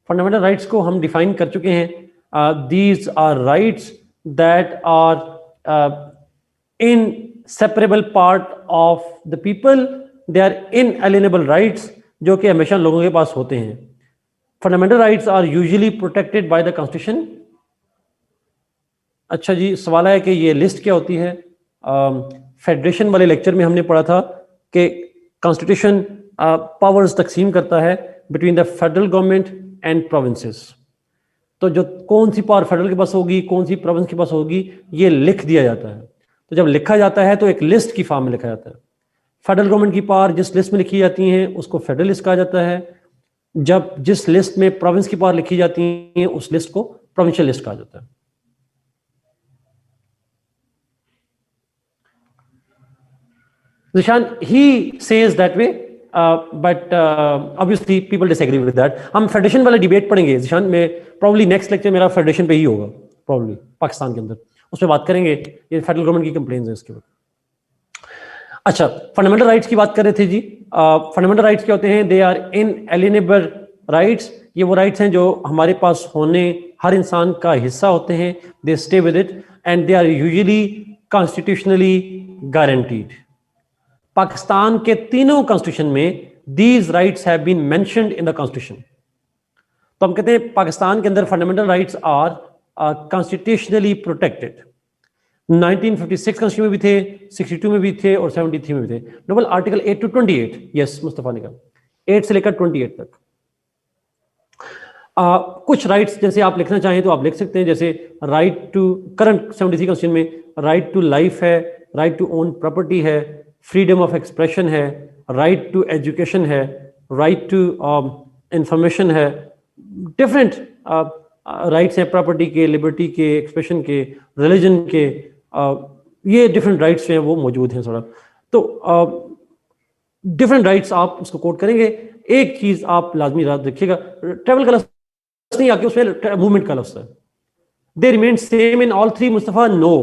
फंडामेंटल राइट्स को हम डिफाइन कर चुके हैं। These are rights that are inseparable part of the people, they are inalienable rights, जो कि हमेशा लोगों के पास होते हैं। Fundamental rights are usually protected by the constitution. अच्छा जी, सवाल है कि ये लिस्ट क्या होती है। फेडरेशन वाले लेक्चर में हमने पढ़ा था कि कॉन्स्टिट्यूशन पावर्स तकसीम करता है between the federal government and provinces. तो जो कौन सी पावर फेडरल के पास होगी, कौन सी प्रोविंस के पास होगी, ये लिख दिया जाता है। तो जब लिखा जाता है तो एक लिस्ट की फॉर्म में लिखा जाता है। फेडरल गवर्नमेंट की पावर जिस लिस्ट में लिखी जाती हैं उसको फेडरल लिस्ट कहा जाता है। जब जिस लिस्ट में प्रोविंस की पावर लिखी जाती है उस लिस्ट को प्रोविंशियल लिस्ट कहा जाता है। Zishan, he says that way, but obviously people disagree with that. हम फेडरेशन वाला डिबेट पढ़ेंगे जिशान में, प्रॉब्ली नेक्स्ट लेक्चर मेरा फेडरेशन पे ही होगा, प्रॉब्ली पाकिस्तान के अंदर उस पर बात करेंगे। ये फेडरल गवर्नमेंट की कंप्लेंट्स हैं इसके ऊपर। अच्छा, फंडामेंटल राइट्स की बात कर रहे थे जी। फंडामेंटल राइट्स क्या होते हैं? They are inalienable rights. ये वो राइट्स हैं जो हमारे पास होने, हर इंसान का हिस्सा होते हैं। They stay with it and they are usually constitutionally guaranteed. Pakistan के तीनों कॉन्स्टिट्यूशन में these rights have been mentioned in the constitution. तो हम कहते हैं पाकिस्तान के अंदर fundamental rights are constitutionally protected. 1956 constitution में भी थे, 62 में भी थे और 73 में भी थे। Noble article 8 to 28, yes Mustafa ने कहा 8 से लेकर 28 तक। कुछ राइट्स जैसे आप लिखना चाहें तो आप लिख सकते हैं, जैसे राइट टू, करंट 73 कॉन्स्टिट्यूशन में राइट टू लाइफ है, राइट टू ओन प्रॉपर्टी है, फ्रीडम ऑफ एक्सप्रेशन है, राइट टू एजुकेशन है, राइट टू इंफॉर्मेशन है। डिफरेंट राइट्स हैं, प्रॉपर्टी के, लिबर्टी के, एक्सप्रेशन के, रिलीजन के, ये डिफरेंट राइट्स हैं वो मौजूद हैं थोड़ा। तो डिफरेंट राइट्स आप उसको कोट करेंगे। एक चीज आप लाजमी याद रखिएगा, ट्रैवल का लफ्ज नहीं आके उसमें मूवमेंट का लफ्ज है। They remain same in all three Mustafa. No,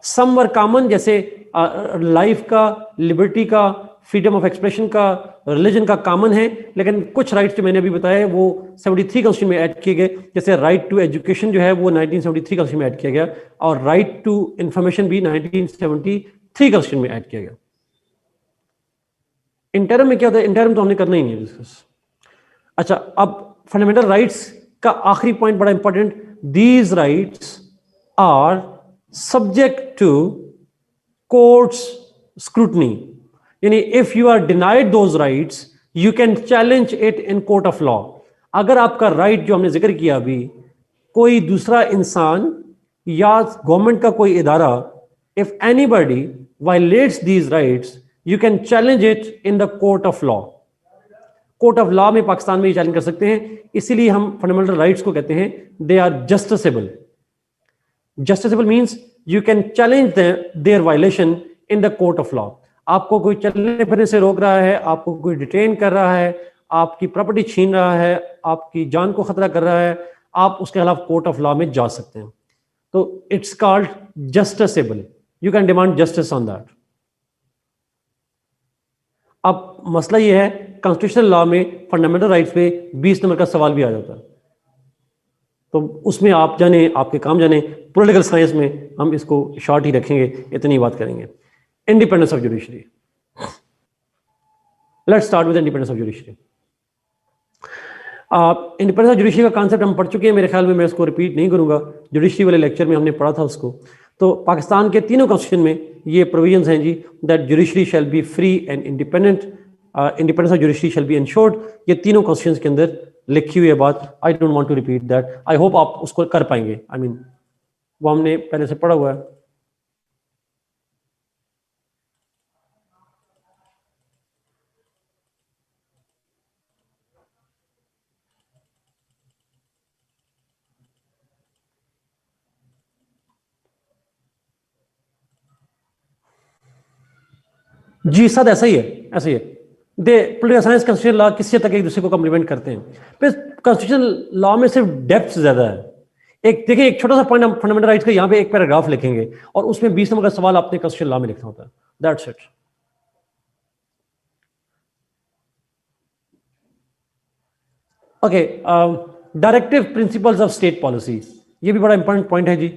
some were common, जैसे लाइफ का, लिबर्टी का, फ्रीडम ऑफ एक्सप्रेशन का, रिलीजन का कॉमन है, लेकिन कुछ राइट्स जो मैंने अभी बताए वो 73 कॉन्स्टिट्यूशन में ऐड किए गए। जैसे राइट टू एजुकेशन जो है वो 1973 कॉन्स्टिट्यूशन में ऐड किया गया, और राइट टू इंफॉर्मेशन भी 1973 कॉन्स्टिट्यूशन में ऐड किया गया। इंटरम में क्या होता है? इंटरम तो हमने करना ही नहीं है डिस्कस। अच्छा, अब फंडामेंटल राइट्स का आखिरी पॉइंट बड़ा important, these rights are subject to courts scrutiny. यानी if you are denied those rights you can challenge it in court of law. अगर आपका राइट जो हमने जिक्र किया अभी, कोई दूसरा इंसान या गवर्नमेंट का कोई इदारा, if anybody violets these rights you can challenge it in the court of law. Court of law में पाकिस्तान में ये चैलेंज कर सकते हैं, इसीलिए हम फंडामेंटल राइट्स को कहते हैं they are justiciable. Justiciable means you can challenge their violation in the court of law. आपको कोई चलने फिरने से रोक रहा है, आपको कोई डिटेन कर रहा है, आपकी प्रॉपर्टी छीन रहा है, आपकी जान को खतरा कर रहा है, आप उसके खिलाफ कोर्ट ऑफ लॉ में जा सकते हैं। तो it's called justiciable, you can demand justice on that. अब मसला ये है, कॉन्स्टिट्यूशनल लॉ में फंडामेंटल राइट्स पे 20 नंबर का सवाल भी आ जाता है, तो उसमें आप जाने, आपके काम जाने। पॉलिटिकल साइंस में हम इसको शॉर्ट ही रखेंगे, इतनी बात करेंगे। Independence of judiciary, let's start with independence of judiciary. Independence of judiciary का कॉन्सेप्ट हम पढ़ चुके हैं मेरे ख्याल में, मैं इसको रिपीट नहीं करूंगा, जुडिशरी वाले लेक्चर में हमने पढ़ा था उसको। तो पाकिस्तान के तीनों कॉन्स्टिट्यूशन में ये प्रोविजंस हैं जी, that judiciary shall be free and independent, independence of judiciary shall be ensured. ये तीनों कॉन्स्टिट्यूशंस के अंदर लिखी हुई है बात। I don't want to repeat that, I hope आप उसको कर पाएंगे। आई मीन वो हमने पहले से पढ़ा हुआ है। जी सद ऐसा ही है, ऐसा ही है। दे पॉलिटिकल साइंस कॉन्स्टिट्यूशन लॉ किसी हद तक एक दूसरे को कम्प्लीमेंट करते हैं, फिर कॉन्स्टिट्यूशन लॉ में सिर्फ डेप्थ ज्यादा है। एक देखिए, एक छोटा सा पॉइंट हम फंडामेंटल राइट्स का यहाँ पे एक पैराग्राफ लिखेंगे और उसमें 20 नंबर का सवाल आपने कॉन्स्टिट्यूशन लॉ में लिखना होता है, that's it. Okay, directive principles of state policy, ये भी बड़ा इंपॉर्टेंट पॉइंट है जी।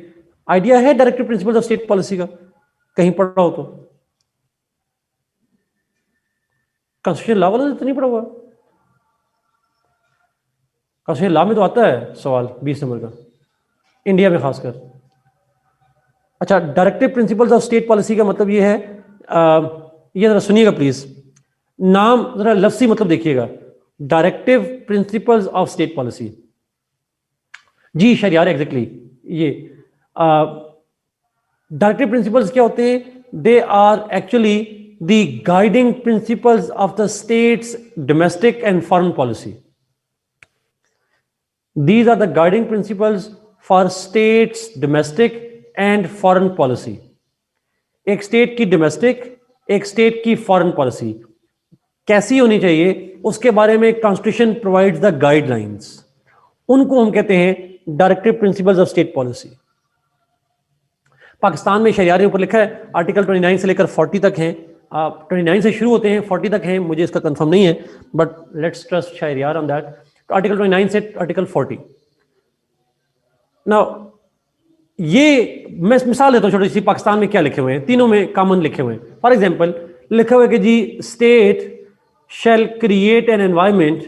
आइडिया है directive principles of state policy का? कहीं पढ़ा हो तो? कॉन्स्टिट्यूशन लॉ वाला तो नहीं पढ़ा हुआ? कौशल लॉ में तो आता है सवाल 20 नंबर का, इंडिया में खासकर। अच्छा, directive principles of state policy का मतलब ये है, ये जरा सुनिएगा प्लीज, नाम जरा लफ्सी मतलब देखिएगा, directive principles of state policy. जी शरियार, एग्जैक्टली ये डायरेक्टिव प्रिंसिपल्स क्या होते हैं? They are actually the guiding principles of the state's domestic and foreign policy. These are the guiding principles for states domestic and foreign policy. एक state की domestic, एक state की foreign policy कैसी होनी चाहिए, उसके बारे में कॉन्स्टिट्यूशन प्रोवाइड्स द गाइडलाइंस। उनको हम कहते हैं directive principles of state policy. Pakistan में शरियारे ऊपर लिखा है आर्टिकल 29 से लेकर 40 तक हैं, 29 से शुरू होते हैं 40 तक हैं, मुझे इसका कंफर्म नहीं है, but let's trust Shahriar on that. Article 29 से आर्टिकल 40। नाउ ये मैं मिसाल देता हूं छोटी सी, पाकिस्तान में क्या लिखे हुए हैं, तीनों में कॉमन लिखे हुए हैं। फॉर एग्जांपल लिखा हुआ है कि जी state shall create an environment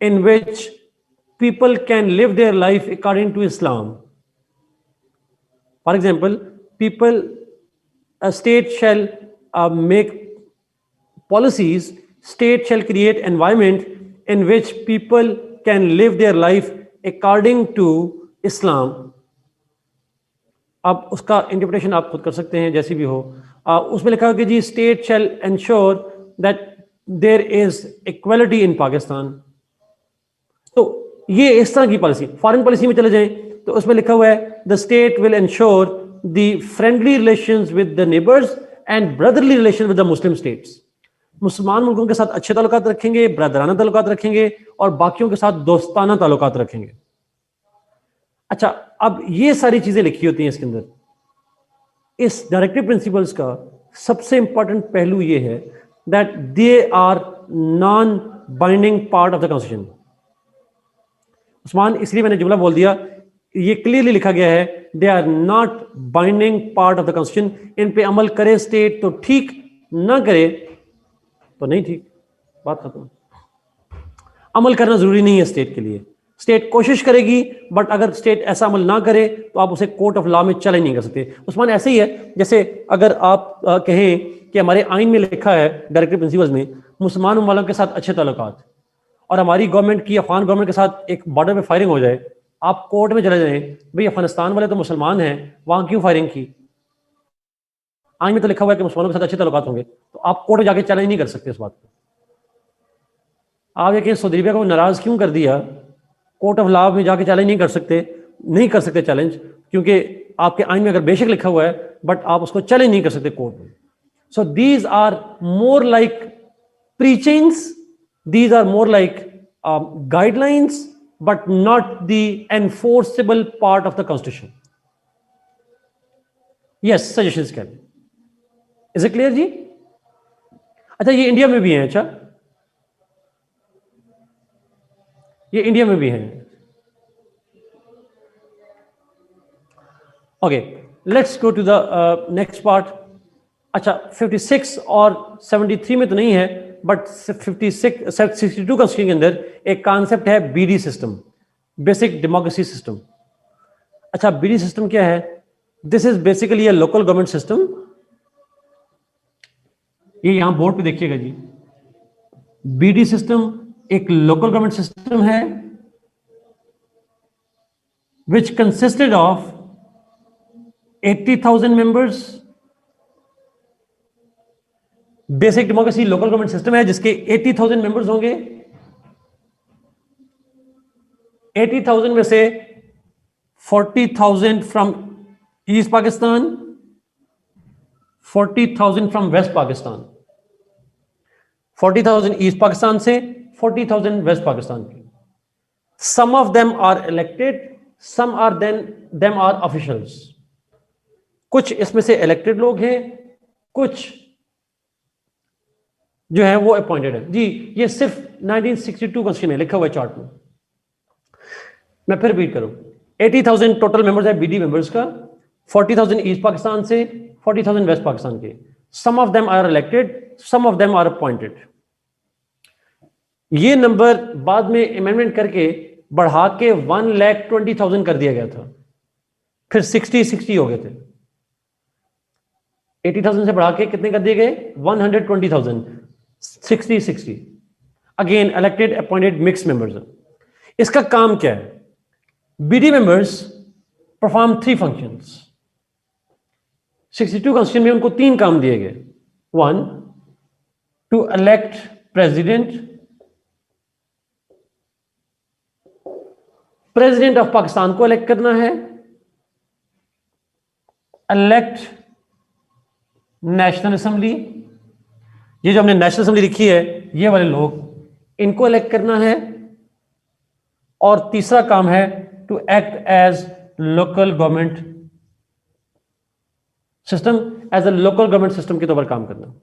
in which people can live their life according to Islam. For example people, a state shall make policies, state shall create environment in which people can live their life according to Islam। अब उसका interpretation आप खुद कर सकते हैं जैसी भी हो। उसमें लिखा है कि जी state shall ensure that there is equality in Pakistan. तो ये इस तरह की पॉलिसी। फॉरेन पॉलिसी में चले जाएं तो उसमें लिखा हुआ है the state will ensure the friendly relations with the neighbours and brotherly relation with the Muslim states. मुसलमान मुल्कों के साथ अच्छे ताल्लुकात रखेंगे, ब्रदराना ताल्लुकात रखेंगे और बाकियों के साथ दोस्ताना ताल्लुकात रखेंगे। अच्छा, अब ये सारी चीजें लिखी होती हैं इसके अंदर। इस डायरेक्टिव प्रिंसिपल्स का सबसे इंपॉर्टेंट पहलू ये है that they are non binding part of the constitution. Usman, इसलिए मैंने जुमला बोल दिया, ये क्लियरली लिखा गया है they are not binding part of the constitution. इन पे अमल करे स्टेट तो ठीक, ना करे तो नहीं ठीक, बात खत्म। अमल करना जरूरी नहीं है स्टेट के लिए, स्टेट कोशिश करेगी, बट अगर स्टेट ऐसा अमल ना करे तो आप उसे कोर्ट ऑफ लॉ में चैलेंज नहीं कर सकते। उस्मान, ऐसे ही है जैसे अगर आप कहें कि हमारे आइन में लिखा है डायरेक्टिव प्रिंसिपल्स में मुसलमान वालों के साथ अच्छे ताल्लुकात, और हमारी गवर्नमेंट की अफगान गवर्नमेंट के साथ एक बॉर्डर पे फायरिंग हो जाए, आप कोर्ट में चले जाएं, भाई अफगानिस्तान वाले तो मुसलमान हैं, वहां क्यों फायरिंग की? आइन में तो लिखा हुआ है कि मुसलमानों के साथ अच्छे ताल्लुकात होंगे, तो आप कोर्ट में जाके चैलेंज नहीं कर सकते इस बात को। आप ये कहें सऊदी अरब को नाराज क्यों कर दिया, कोर्ट ऑफ लॉ में जाके चैलेंज नहीं कर सकते चैलेंज, क्योंकि आपके आइन में अगर बेशक लिखा हुआ है बट आप उसको चैलेंज नहीं कर सकते कोर्ट में। So these are more like preachings, these are more like guidelines but not the enforceable part of the constitution. Yes, suggestions can, is it clear जी? अच्छा, ये इंडिया में भी है। अच्छा, ये इंडिया में भी है। Okay, let's go to the next part. अच्छा, 56 और 73 में तो नहीं है, बट 62 कॉन्स्टिट्यूशन के अंदर एक कॉन्सेप्ट है BD system, basic democracy system. अच्छा, बीडी सिस्टम क्या है? This is basically a local government system. ये यहां बोर्ड पे देखिएगा जी, बीडी सिस्टम एक लोकल गवर्नमेंट सिस्टम है which consisted of 80,000 members. Basic democracy local government system है जिसके 80,000 मेंबर्स होंगे। 80,000 में से 40,000 from east Pakistan, 40,000 from west Pakistan. 40,000 east Pakistan से, 40,000 वेस्ट पाकिस्तान के। Some of them are elected, some are them are officials. कुछ इसमें से इलेक्टेड लोग हैं, कुछ जो है वो अपॉइंटेड है। जी, ये सिर्फ 1962 कॉन्स्टिट्यूशन में लिखा हुआ है चार्ट में। मैं फिर रिपीट करूं, 80,000 टोटल मेंबर्स है बीडी मेंबर्स का, 40,000 ईस्ट पाकिस्तान से, 40,000 वेस्ट पाकिस्तान के। Some of them are elected, some of them are appointed. ये नंबर बाद में अमेंडमेंट करके बढ़ा के 1,20,000 कर दिया गया था, फिर 60 हो गए थे। 80,000 से बढ़ा के कितने कर दिए गए? 120,000, 60 again elected appointed mix members. इसका काम क्या है? BD members perform 3 functions. 62 constitution में उनको 3 काम दिए गए। 1 to elect president of Pakistan को इलेक्ट करना है, इलेक्ट नेशनल असेंबली, ये जो हमने नेशनल असेंबली लिखी है ये वाले लोग, इनको इलेक्ट करना है, और तीसरा काम है to act as local government system, as a local government system के तौर पर काम करना।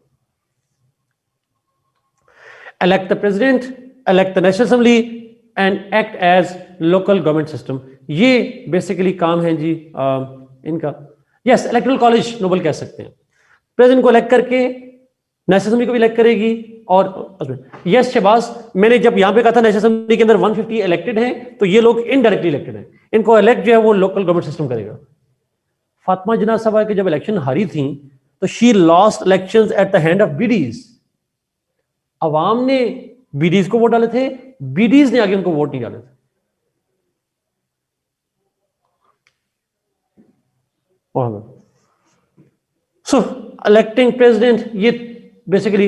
elect the president, elect the national assembly and act as local government system। ये बेसिकली काम है जी इनका। यस, इलेक्टोरल कॉलेज नोबल कह सकते हैं। प्रेसिडेंट को इलेक्ट करके नेशनल असेंबली को भी इलेक्ट करेगी। और यस शहबाज, मैंने जब यहां पे कहा था नेशनल असेंबली के अंदर 150 इलेक्टेड हैं, तो ये लोग इनडायरेक्टली इलेक्टेड हैं। इनको इलेक्ट जो है वो लोकल गवर्नमेंट सिस्टम करेगा। फातिमा जिन्ना साहबा के जब इलेक्शन हारी थी तो she lost elections at the hand of bidis. अवाम ने बीडीज को वोट डाले थे, बीडीज ने आगे उनको वोट नहीं डाले थे। सो इलेक्टिंग प्रेसिडेंट, ये बेसिकली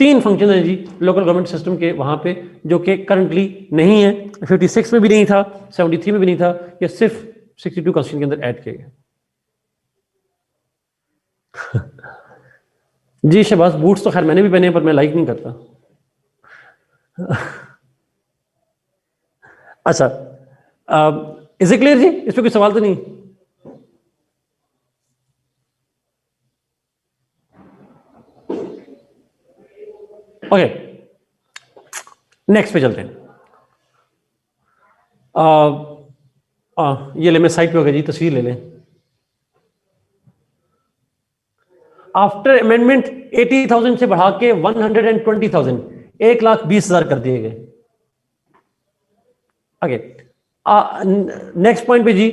3 फंक्शन है जी लोकल गवर्नमेंट सिस्टम के वहां पे, जो कि करंटली नहीं है। 56 में भी नहीं था, 73 में भी नहीं था, ये सिर्फ 62 कॉन्स्टिट्यूशन के अंदर ऐड किया गया। जी शहबाज, बूट्स तो खैर मैंने भी पहने पर मैं लाइक नहीं करता। अच्छा, इज इट क्लियर जी? इस पर कोई सवाल तो नहीं? ओके, नेक्स्ट पे चलते हैं। ये ले, मैं साइड पे हो गया जी, तस्वीर ले लें। आफ्टर अमेंडमेंट 80,000 से बढ़ा के 120,000, 1,20,000 कर दिए गए। ओके, नेक्स्ट पॉइंट पे जी,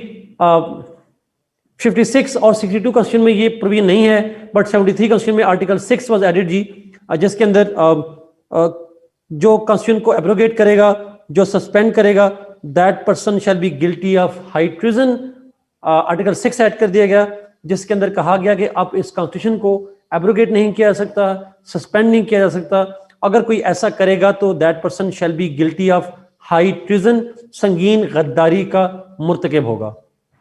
56 और 62 क्वेश्चन में ये प्रोविजन नहीं है, बट 73 क्वेश्चन में आर्टिकल 6 वाज एडेड जी, जिसके अंदर जो कॉन्स्टिट्यूशन को एब्रोगेट करेगा, जो सस्पेंड करेगा, that person shall be guilty of high treason. Article 6 ऐड कर दिया गया, जिसके अंदर कहा गया कि अब इस कॉन्स्टिट्यूशन को एब्रोगेट नहीं किया जा सकता, सस्पेंड नहीं किया जा सकता। अगर कोई ऐसा करेगा तो that person shall be guilty of high treason, संगीन गद्दारी का मुर्तकिब होगा।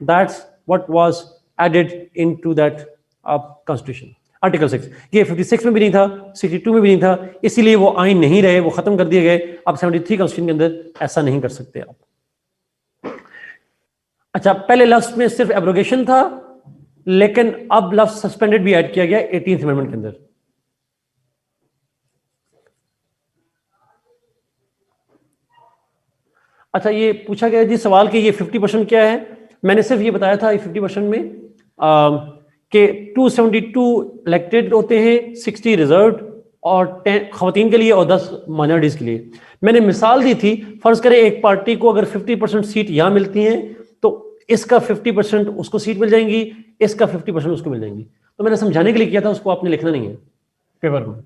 That's what was added into that constitution, article 6। ये 56 में भी नहीं था, 62 में भी नहीं था, इसीलिए वो आइन नहीं रहे, वो खत्म कर दिए गए। अब 73 कॉन्स्टिट्यूशन के अंदर ऐसा नहीं कर सकते आप। अच्छा, पहले लफ्ज में सिर्फ एब्रोगेशन था, लेकिन अब लफ्ज सस्पेंडेड भी ऐड किया गया 18th अमेंडमेंट के अंदर। अच्छा, ये पूछा गया जी सवाल कि ये 50% क्या है। मैंने सिर्फ ये बताया था 50% में कि 272 इलेक्टेड होते हैं, 60 रिजर्व और 10 खवातीन के लिए और 10 माइनॉरिटीज के लिए। मैंने मिसाल दी थी, फर्ज करें एक पार्टी को अगर 50% सीट यहां मिलती हैं तो इसका 50% उसको सीट मिल जाएंगी, इसका 50% उसको मिल जाएंगी। तो मैंने समझाने के लिए किया था, उसको आपने लिखना नहीं है पेपर में।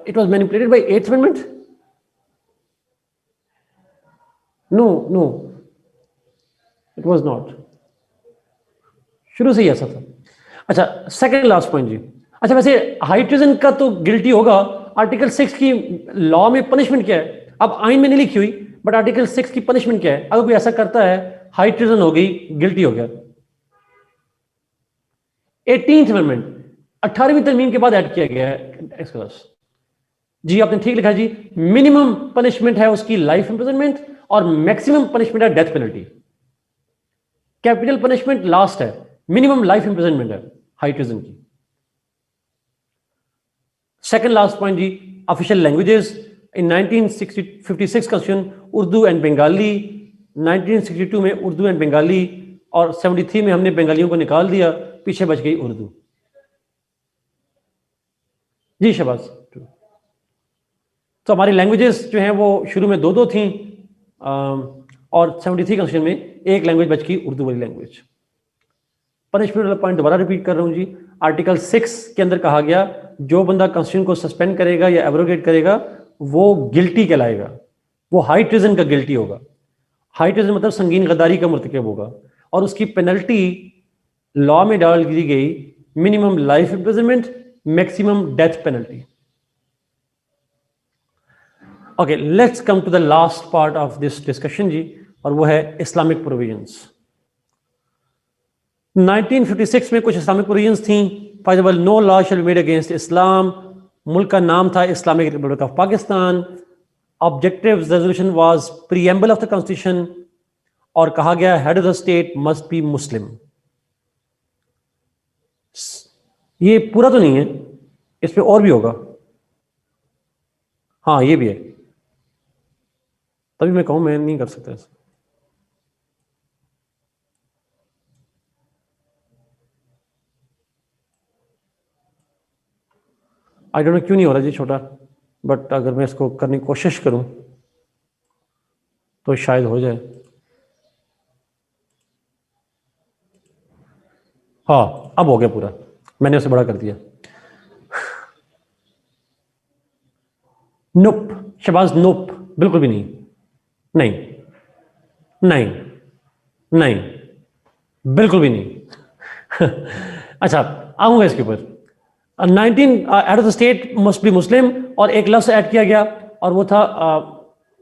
It was manipulated by 8th amendment? No, it was not. शुरू से ही ऐसा था। अच्छा, सेकंड लास्ट पॉइंट जी। अच्छा, वैसे हाई ट्रिजन का तो गिल्टी होगा। आर्टिकल 6 की लॉ में पनिशमेंट क्या है? अब आइन में नहीं लिखी हुई, बट आर्टिकल 6 की पनिशमेंट क्या है? अगर कोई ऐसा करता है, हाई ट्रिजन हो गई, गिल्टी हो गया। 18th अमेंडमेंट 18वीं तरमीम के बाद ऐड किया गया है। जी आपने ठीक लिखा जी। मिनिमम पनिशमेंट है उसकी लाइफ इंप्रिजनमेंट और मैक्सिमम पनिशमेंट है death penalty. Capital punishment last है, मिनिमम लाइफ इंप्रिजनमेंट है हाई ट्रिजन की। सेकंड लास्ट पॉइंट जी, official languages in 1956 constitution Urdu and Bengali, 1962 में उर्दू एंड बंगाली, और 73 में हमने बंगालियों को निकाल दिया। पीछे बच गई उर्दू। जी शहबाज। तो हमारी लैंग्वेजेस जो हैं वो शुरू में दो थी, और 73 कॉन्स्टिट्यूशन में एक लैंग्वेज बच गई, उर्दू वाली लैंग्वेज। पनिशमेंट वाला पॉइंट दोबारा रिपीट कर रहा हूं जी। आर्टिकल 6 के अंदर कहा गया जो बंदा कॉन्स्टिट्यूशन को सस्पेंड करेगा या एब्रोगेट करेगा वो गिल्टी कहलाएगा, वो हाई ट्रिजन का गिल्टी होगा। हाई ट्रिजन मतलब संगीन गद्दारी का मुर्तकब होगा, और उसकी पेनल्टी लॉ में डाल दी गई minimum life imprisonment, maximum death penalty. Okay, let's come to the last part of this discussion जी, और वो है इस्लामिक प्रोविजंस। 1956 में कुछ इस्लामिक प्रोविजंस थी। For example, no law shall be made against Islam. मुल्क का नाम था Islamic republic of Pakistan. Objective resolution was preamble of the constitution, और कहा गया head of the state must be Muslim. ये पूरा तो नहीं है, इसमें और भी होगा। हाँ ये भी है, तभी मैं कहूं मैं नहीं कर सकता ऐसा। आई डोंट नो क्यों नहीं हो रहा जी छोटा, बट अगर मैं इसको करने की कोशिश करूं तो शायद हो जाए। हाँ अब हो गया पूरा, मैंने उसे बड़ा कर दिया। नोप शहबाज, नोप, बिल्कुल भी नहीं, नहीं नहीं नहीं, बिल्कुल भी नहीं। अच्छा आऊंगा इसके ऊपर। 19 head of the state must be Muslim, और एक लफ्ज ऐड किया गया, और वो था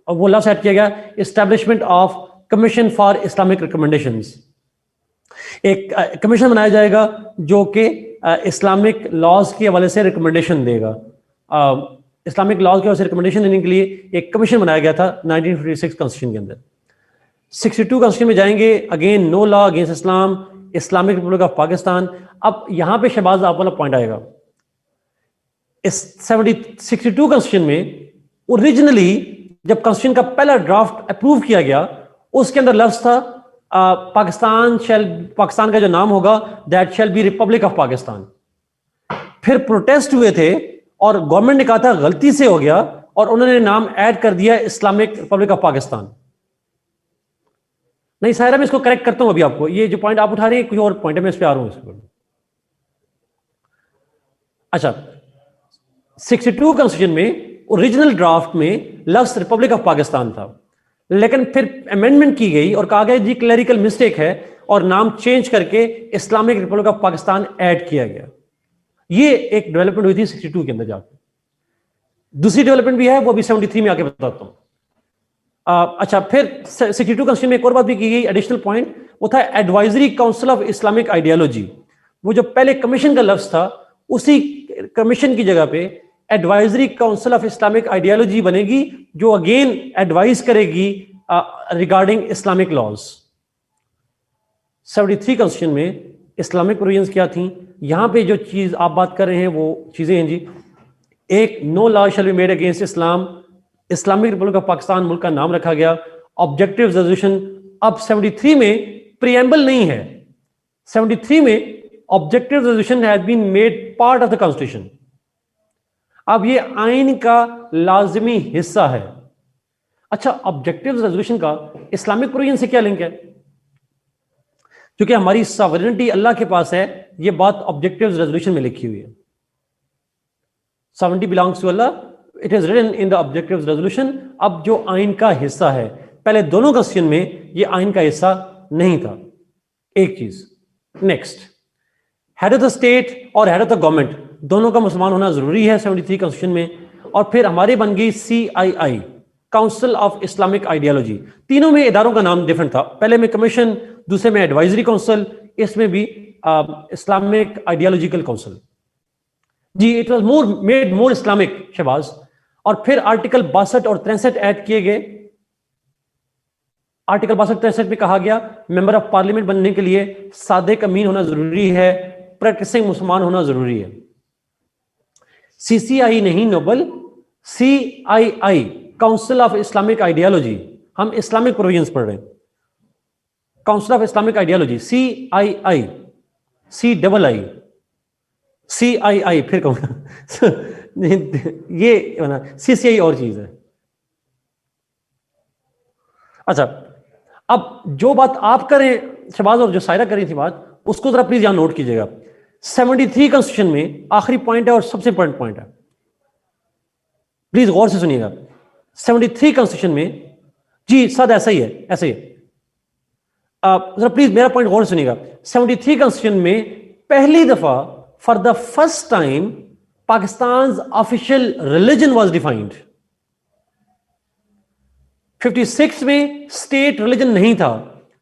वो लफ्ज ऐड किया गया establishment of commission for Islamic recommendations. एक कमीशन बनाया जाएगा जो कि इस्लामिक लॉज के हवाले से रिकमेंडेशन देगा। इस्लामिक लॉज के हवाले से रिकमेंडेशन देने के लिए एक कमीशन बनाया गया था 1956 कॉन्स्टिट्यूशन के अंदर। 62 कॉन्स्टिट्यूशन में जाएंगे, again no law against Islam, Islamic republic of Pakistan. अब यहां पे शहबाज आप वाला पॉइंट आएगा। इस 62 कॉन्स्टिट्यूशन में ओरिजिनली जब कॉन्स्टिट्यूशन का पहला ड्राफ्ट अप्रूव किया गया उसके अंदर लफ्ज था पाकिस्तान का जो नाम होगा that shall be Republic of Pakistan. फिर प्रोटेस्ट हुए थे और गवर्नमेंट ने कहा था गलती से हो गया, और उन्होंने नाम ऐड कर दिया इस्लामिक रिपब्लिक ऑफ पाकिस्तान। नहीं सायरा, मैं इसको करेक्ट करता हूं अभी आपको। ये जो पॉइंट आप उठा रहे हैं कुछ और पॉइंट है, मैं इस पे आ रहा हूं इसको। अच्छा, 62 कॉन्स्टिट्यूशन में ओरिजिनल ड्राफ्ट में लफ्ज रिपब्लिक ऑफ पाकिस्तान था, लेकिन फिर अमेंडमेंट की गई और कहा गया जी क्लरिकल मिस्टेक है, और नाम चेंज करके Islamic republic of Pakistan add किया गया। ये एक डेवलपमेंट हुई थी 62 के अंदर जाकर। दूसरी डेवलपमेंट भी है, वो अभी 73 में आके बताता हूं। अच्छा, फिर 62 कॉन्स्टिट्यूशन में एक और बात भी की गई, एडिशनल पॉइंट, वो था advisory council of Islamic ideology. वो जो पहले कमीशन का लफ्ज था उसी कमीशन की जगह पे advisory council of Islamic ideology बनेगी, जो अगेन एडवाइस करेगी रिगार्डिंग इस्लामिक लॉज। 73 कॉन्स्टिट्यूशन में इस्लामिक प्रोविजंस क्या थी? यहां पे जो चीज आप बात कर रहे हैं वो चीजें हैं जी। एक, no law shall be made against Islam, Islamic republic of Pakistan मुल्क का नाम रखा गया। ऑब्जेक्टिव रेजोल्यूशन, अब 73 में प्रीएम्बल नहीं है, 73 में objective resolution has been made part of the constitution. अब ये आइन का लाजमी हिस्सा है। अच्छा, ऑब्जेक्टिव रेजोल्यूशन का इस्लामिक प्रोविजन से क्या लिंक है? क्योंकि हमारी सॉवरेनिटी अल्लाह के पास है, ये बात ऑब्जेक्टिव रेजोल्यूशन में लिखी हुई है। Sovereignty belongs to Allah, it is written in the objective resolution. अब जो आइन का हिस्सा है, पहले दोनों कॉन्स्टिट्यूशन में ये आइन का हिस्सा नहीं था। एक चीज। Next, head of the state और हेड ऑफ द गवर्नमेंट दोनों का मुसलमान होना जरूरी है 73 कॉन्स्टिट्यूशन में। और फिर हमारी बन गई CII, council of Islamic ideology. तीनों में इदारों का नाम डिफरेंट था, पहले में कमीशन, दूसरे में एडवाइजरी काउंसिल, इसमें भी इस्लामिक आइडियोलॉजिकल काउंसिल। जी, it was made more Islamic Shahbaz. और फिर आर्टिकल 62 और 63 ऐड किए गए। आर्टिकल 62-63 में कहा गया मेंबर ऑफ पार्लियामेंट बनने के लिए सादिक अमीन होना जरूरी है, प्रैक्टिसिंग मुसलमान होना जरूरी है। CCI नहीं Noble, CII, council of Islamic ideology. हम इस्लामिक प्रोविजंस पढ़ रहे हैं, council of Islamic ideology CII। CII, CII, फिर कहूँगा ये ना CCI और चीज है। अच्छा, अब जो बात आप करें शहबाज और जो सायरा कर रही थी बात, उसको जरा प्लीज यहां नोट कीजिएगा। 73 कॉन्स्टिट्यूशन में आखिरी पॉइंट है और सबसे इंपॉर्टेंट पॉइंट है, प्लीज गौर से सुनिएगा। 73 कॉन्स्टिट्यूशन में, जी सद ऐसा ही है, ऐसा ही है, जरा प्लीज मेरा पॉइंट गौर से सुनिएगा। 73 कॉन्स्टिट्यूशन में पहली दफा for the first time Pakistan official religion was defined. 56 में स्टेट रिलीजन नहीं था,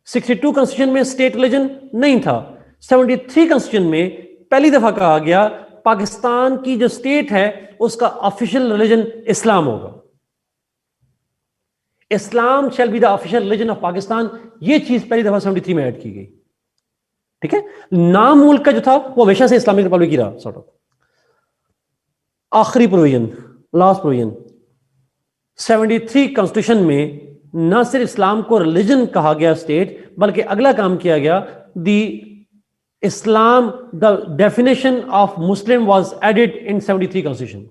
62 कॉन्स्टिट्यूशन में स्टेट रिलीजन नहीं था, 73 कॉन्स्टिट्यूशन में पहली दफा कहा गया पाकिस्तान की जो स्टेट है उसका ऑफिशियल रिलीजन इस्लाम होगा। Islam shall be the official religion of Pakistan, ये चीज पहली दफा 73 में ऐड की गई। ठीक है, नाम मुल्क का जो था वो हमेशा से इस्लामिक रिपब्लिक ही रहा सॉर्ट ऑफ। आखिरी प्रोविजन, लास्ट प्रोविजन, 73 कॉन्स्टिट्यूशन में न सिर्फ इस्लाम को रिलीजन कहा गया स्टेट, बल्कि अगला काम किया गया, the Islam, the definition of Muslim was added in 73 constitution.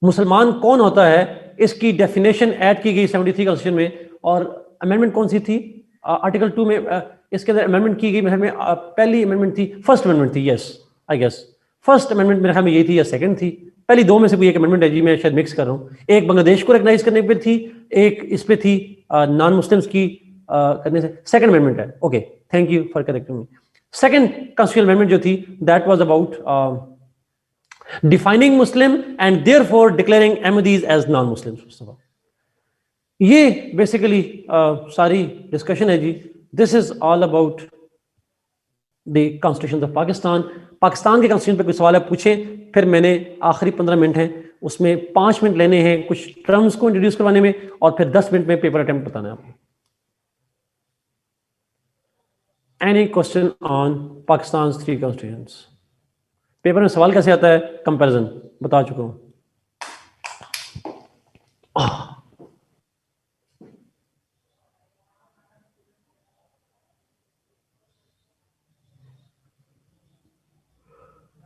मुसलमान कौन होता है इसकी डेफिनेशन ऐड की गई 73 कॉन्स्टिट्यूशन में। और अमेंडमेंट कौन सी थी? आर्टिकल 2 में इसके अंदर अमेंडमेंट की गई, मेरे ख्याल में पहली अमेंडमेंट थी, फर्स्ट अमेंडमेंट थी, yes I guess first amendment मेरे ख्याल में यही थी या सेकंड थी, पहली दो में से कोई एक अमेंडमेंट है जी, मैं शायद मिक्स कर रहा हूँ। एक बांग्लादेश को रिकॉग्नाइज करने पे थी, एक इस पे थी नॉन मुस्लिम्स की करने से, सेकंड अमेंडमेंट है। Okay, thank you for correcting me. Second constitutional amendment जो थी that was about defining Muslim and therefore declaring Ahmadis as non Muslims. ये बेसिकली सारी डिस्कशन है जी। This is all about the constitution of Pakistan. Pakistan के constitution पे कोई सवाल है पूछें, फिर मैंने आखिरी 15 मिनट हैं उसमें 5 मिनट लेने हैं कुछ टर्म्स को इंट्रोड्यूस करवाने में, और फिर 10 मिनट में पेपर अटेम्प्ट बताना है आपको। Any question on Pakistan 3 constitutions? Paper में सवाल कैसे आता है? कंपैरिजन बता चुका हूं।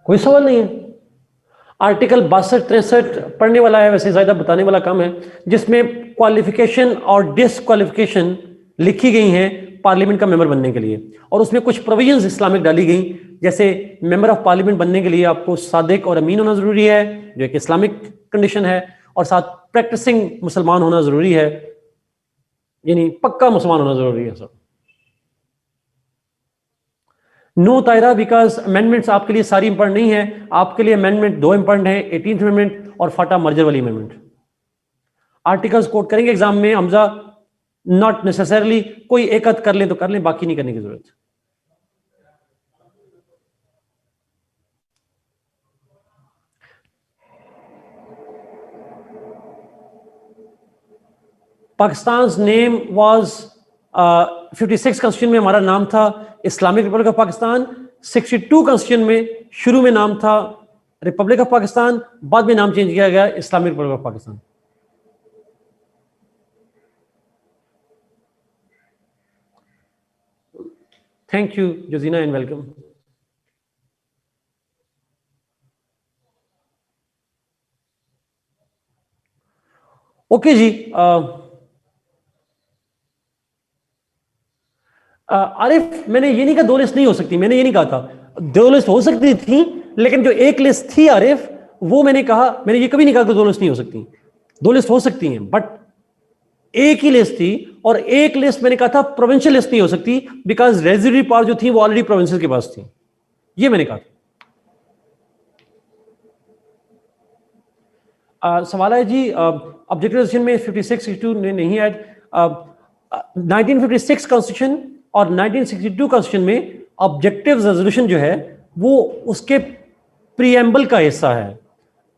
कोई सवाल नहीं है। आर्टिकल 62-63 पढ़ने वाला है, वैसे ज्यादा बताने वाला काम है, जिसमें क्वालिफिकेशन और डिसक्वालिफिकेशन लिखी गई हैं पार्लियामेंट का मेंबर बनने के लिए, और उसमें कुछ प्रोविजंस इस्लामिक डाली गई, जैसे मेंबर ऑफ पार्लियामेंट बनने के लिए आपको सादिक और अमीन होना जरूरी है, जो एक इस्लामिक कंडीशन है, और साथ प्रैक्टिसिंग मुसलमान होना जरूरी है, यानी पक्का मुसलमान होना जरूरी है। सब नो तायरा, बिकॉज अमेंडमेंट्स आपके लिए सारी इंपॉर्टेंट नहीं है, आपके लिए अमेंडमेंट 2 इंपॉर्टेंट है, 18th अमेंडमेंट और फाटा मर्जर वाली अमेंडमेंट। आर्टिकल्स कोट करेंगे एग्जाम में हमजा, नॉट नेसेसरली, कोई एक आध कर लें तो कर लें, बाकी नहीं करने की जरूरत। पाकिस्तान नेम वाज 56 कॉन्स्टिट्यूशन में हमारा नाम था Islamic republic of Pakistan, 62 constitution में शुरू में नाम था रिपब्लिक ऑफ पाकिस्तान, बाद में नाम चेंज किया गया Islamic republic of Pakistan. Thank you Jojina and welcome. Okay जी, आरिफ मैंने ये नहीं कहा 2 लिस्ट नहीं हो सकती, मैंने ये नहीं कहा था, 2 लिस्ट हो सकती थी, लेकिन जो एक लिस्ट थी आरिफ, वो मैंने कहा, मैंने ये कभी नहीं कहा कि 2 लिस्ट नहीं हो सकती। 2 लिस्ट हो सकती हैं, बट एक ही लिस्ट थी, और एक लिस्ट मैंने कहा था प्रोविंशियल लिस्ट नहीं हो सकती, बिकॉज रेजिडरी पावर जो थी वो ऑलरेडी प्रोविंसेस के पास थी, ये मैंने कहा था। सवाल है जी, ऑब्जेक्टिव रेजोल्यूशन में 56-62 ने नहीं ऐड, 1956 कॉन्स्टिट्यूशन और 1962 कॉन्स्टिट्यूशन में ऑब्जेक्टिव रेजोल्यूशन जो है वो उसके प्रीएम्बल का हिस्सा है,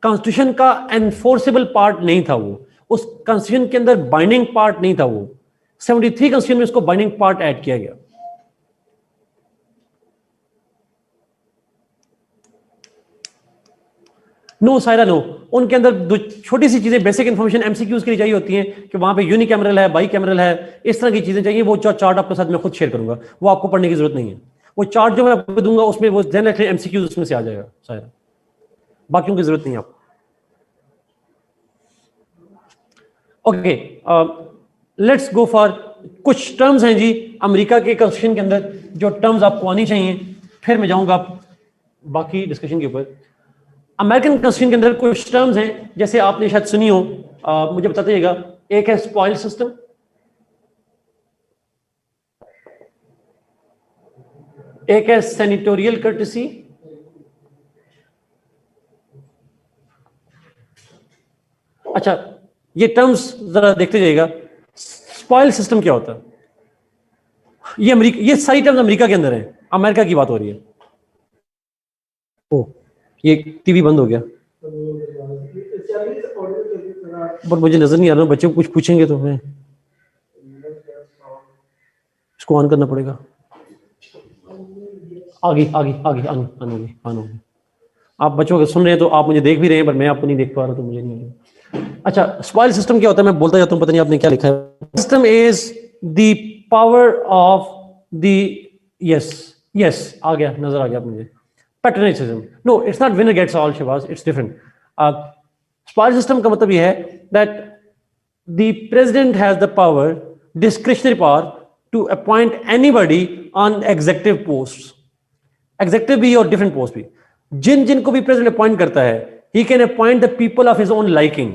कॉन्स्टिट्यूशन का एनफोर्सेबल पार्ट नहीं था, वो उस कॉन्स्टिट्यूशन के अंदर बाइंडिंग पार्ट नहीं था वो। 73 कॉन्स्टिट्यूशन में उसको बाइंडिंग पार्ट ऐड किया गया। नो सायरा नो, उनके अंदर दो छोटी सी चीजें बेसिक इंफॉर्मेशन एमसीक्यूज के लिए चाहिए होती हैं कि वहां पे यूनि कैमरल है, बाई कैमरल है, इस तरह की चीजें चाहिए, वो चार्ट आपके साथ मैं खुद शेयर करूंगा, वो आपको पढ़ने की जरूरत नहीं है। वो चार्ट जो मैं आपको दूंगा उसमें वो ध्यान रखें एमसीक्यू उसमें से आ जाएगा सारा, बाकियों की जरूरत नहीं है आपको। ओके, लेट्स गो फॉर कुछ टर्म्स हैं जी अमेरिका के कॉन्स्टिट्यूशन के अंदर जो टर्म्स आपको आनी चाहिए, फिर मैं जाऊंगा बाकी डिस्कशन के ऊपर। अमेरिकन कॉन्स्टिट्यूशन के अंदर कुछ टर्म्स हैं जैसे आपने शायद सुनी हो, मुझे बताते जाइएगा। एक है स्पॉइल सिस्टम, एक है सेनिटोरियल कर्टेसी, अच्छा ये टर्म्स जरा देखते जाइएगा। स्पॉइल सिस्टम क्या होता है? ये अमेरिका, ये सारी टर्म्स अमेरिका के अंदर है, अमेरिका की बात हो रही है। ओ ये टीवी बंद हो गया, पर मुझे नजर नहीं आ रहा, बच्चे को कुछ पूछेंगे तो मैं इसको ऑन करना पड़ेगा। आगे आगे आगे आगे आगे आगे, आप बच्चों के सुन रहे हैं तो आप मुझे देख भी रहे हैं, पर मैं आपको नहीं देख पा रहा तो मुझे नहीं आ रहा। अच्छा स्पॉइल सिस्टम क्या होता है मैं बोलता जाता हूँ, पता नहीं आपने क्या लिखा है। System is the power of the, yes yes आ गया, नजर आ गया मुझे, patronism. No it's not winner gets all Shahbaz, it's different. Spoil system का मतलब यह है that the president has the power, discretionary power to appoint anybody on executive posts, executive भी और different post भी। जिन जिनको भी president appoint करता है, he can appoint the people of his own liking,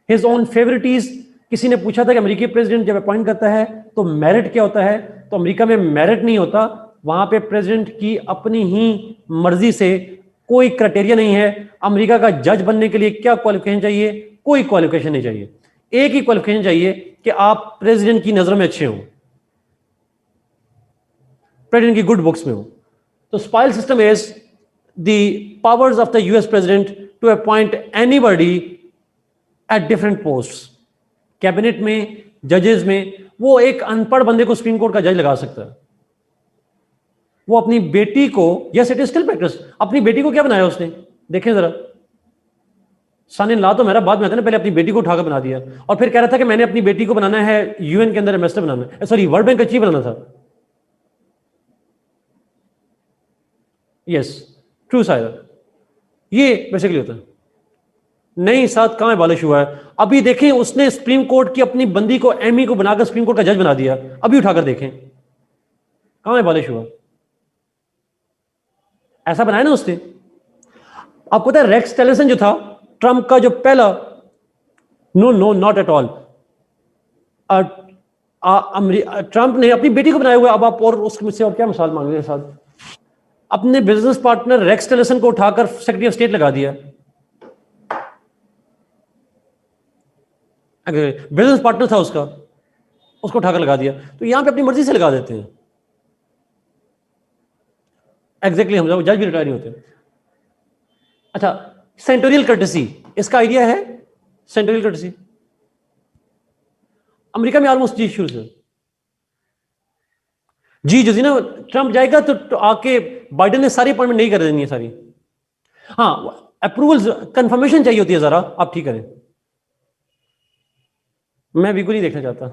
his own favorites। किसी ने पूछा था कि अमेरिकी प्रेसिडेंट जब अपॉइंट करता है तो मेरिट क्या होता है, तो अमेरिका में मेरिट नहीं होता, वहां पे प्रेसिडेंट की अपनी ही मर्जी से कोई क्राइटेरिया नहीं है। अमेरिका का जज बनने के लिए क्या क्वालिफिकेशन चाहिए? कोई क्वालिफिकेशन नहीं चाहिए, एक ही क्वालिफिकेशन चाहिए कि आप प्रेसिडेंट की नजर में अच्छे हो, प्रेसिडेंट की गुड बुक्स में हो। तो spoil system is the powers of the US president to appoint anybody at different post, cabinet में, जजेस में। वो एक अनपढ़ बंदे को सुप्रीम कोर्ट का जज लगा सकता है। वो अपनी बेटी को, yes it is still practice, अपनी बेटी को क्या बनाया उसने, देखें जरा, सन इन लॉ तो मेरा बाद में आता है ना, पहले अपनी बेटी को उठाकर बना दिया और फिर कह रहा था कि मैंने अपनी बेटी को बनाना है यूएन के अंदर एम्बेसडर बनाना है, सॉरी वर्ल्ड बैंक का चीफ बनाना था। यस ट्रू साइड, ये बेसिकली होता है। नहीं साथ कहां एबॉलिश हुआ है? अभी देखें उसने सुप्रीम कोर्ट की अपनी बंदी को, एमी को बनाकर सुप्रीम कोर्ट का जज बना दिया, अभी उठाकर देखें कहां एबॉलिश हुआ। ऐसा बनाया ना उसने। आपको पता है रेक्स टिलरसन जो था ट्रंप का जो पहला, no no not at all, Trump ने अपनी बेटी को बनाया हुआ। अब आप और उसके मुझसे और क्या मिसाल मांग रहे हैं साहब? अपने बिजनेस पार्टनर रेक्स टिलरसन को उठाकर सेक्रेटरी ऑफ स्टेट लगा दिया, बिजनेस पार्टनर था उसका, उसको उठाकर लगा दिया। तो यहां पे अपनी मर्जी से लगा देते हैं। एग्जैक्टली हम जज भी रिटायर नहीं होते। अच्छा सेंटोरियल कर्टेसी, इसका आइडिया है? सेंटोरियल कर्टेसी अमेरिका में ऑलमोस्ट जी शुरू से जी जो ना, ट्रंप जाएगा तो आके बाइडेन ने सारी अपॉइंटमेंट नहीं कर देनी है सारी। हाँ अप्रूवल कंफर्मेशन चाहिए होती है जरा, आप ठीक करें, मैं बिल्कुल नहीं देखना चाहता।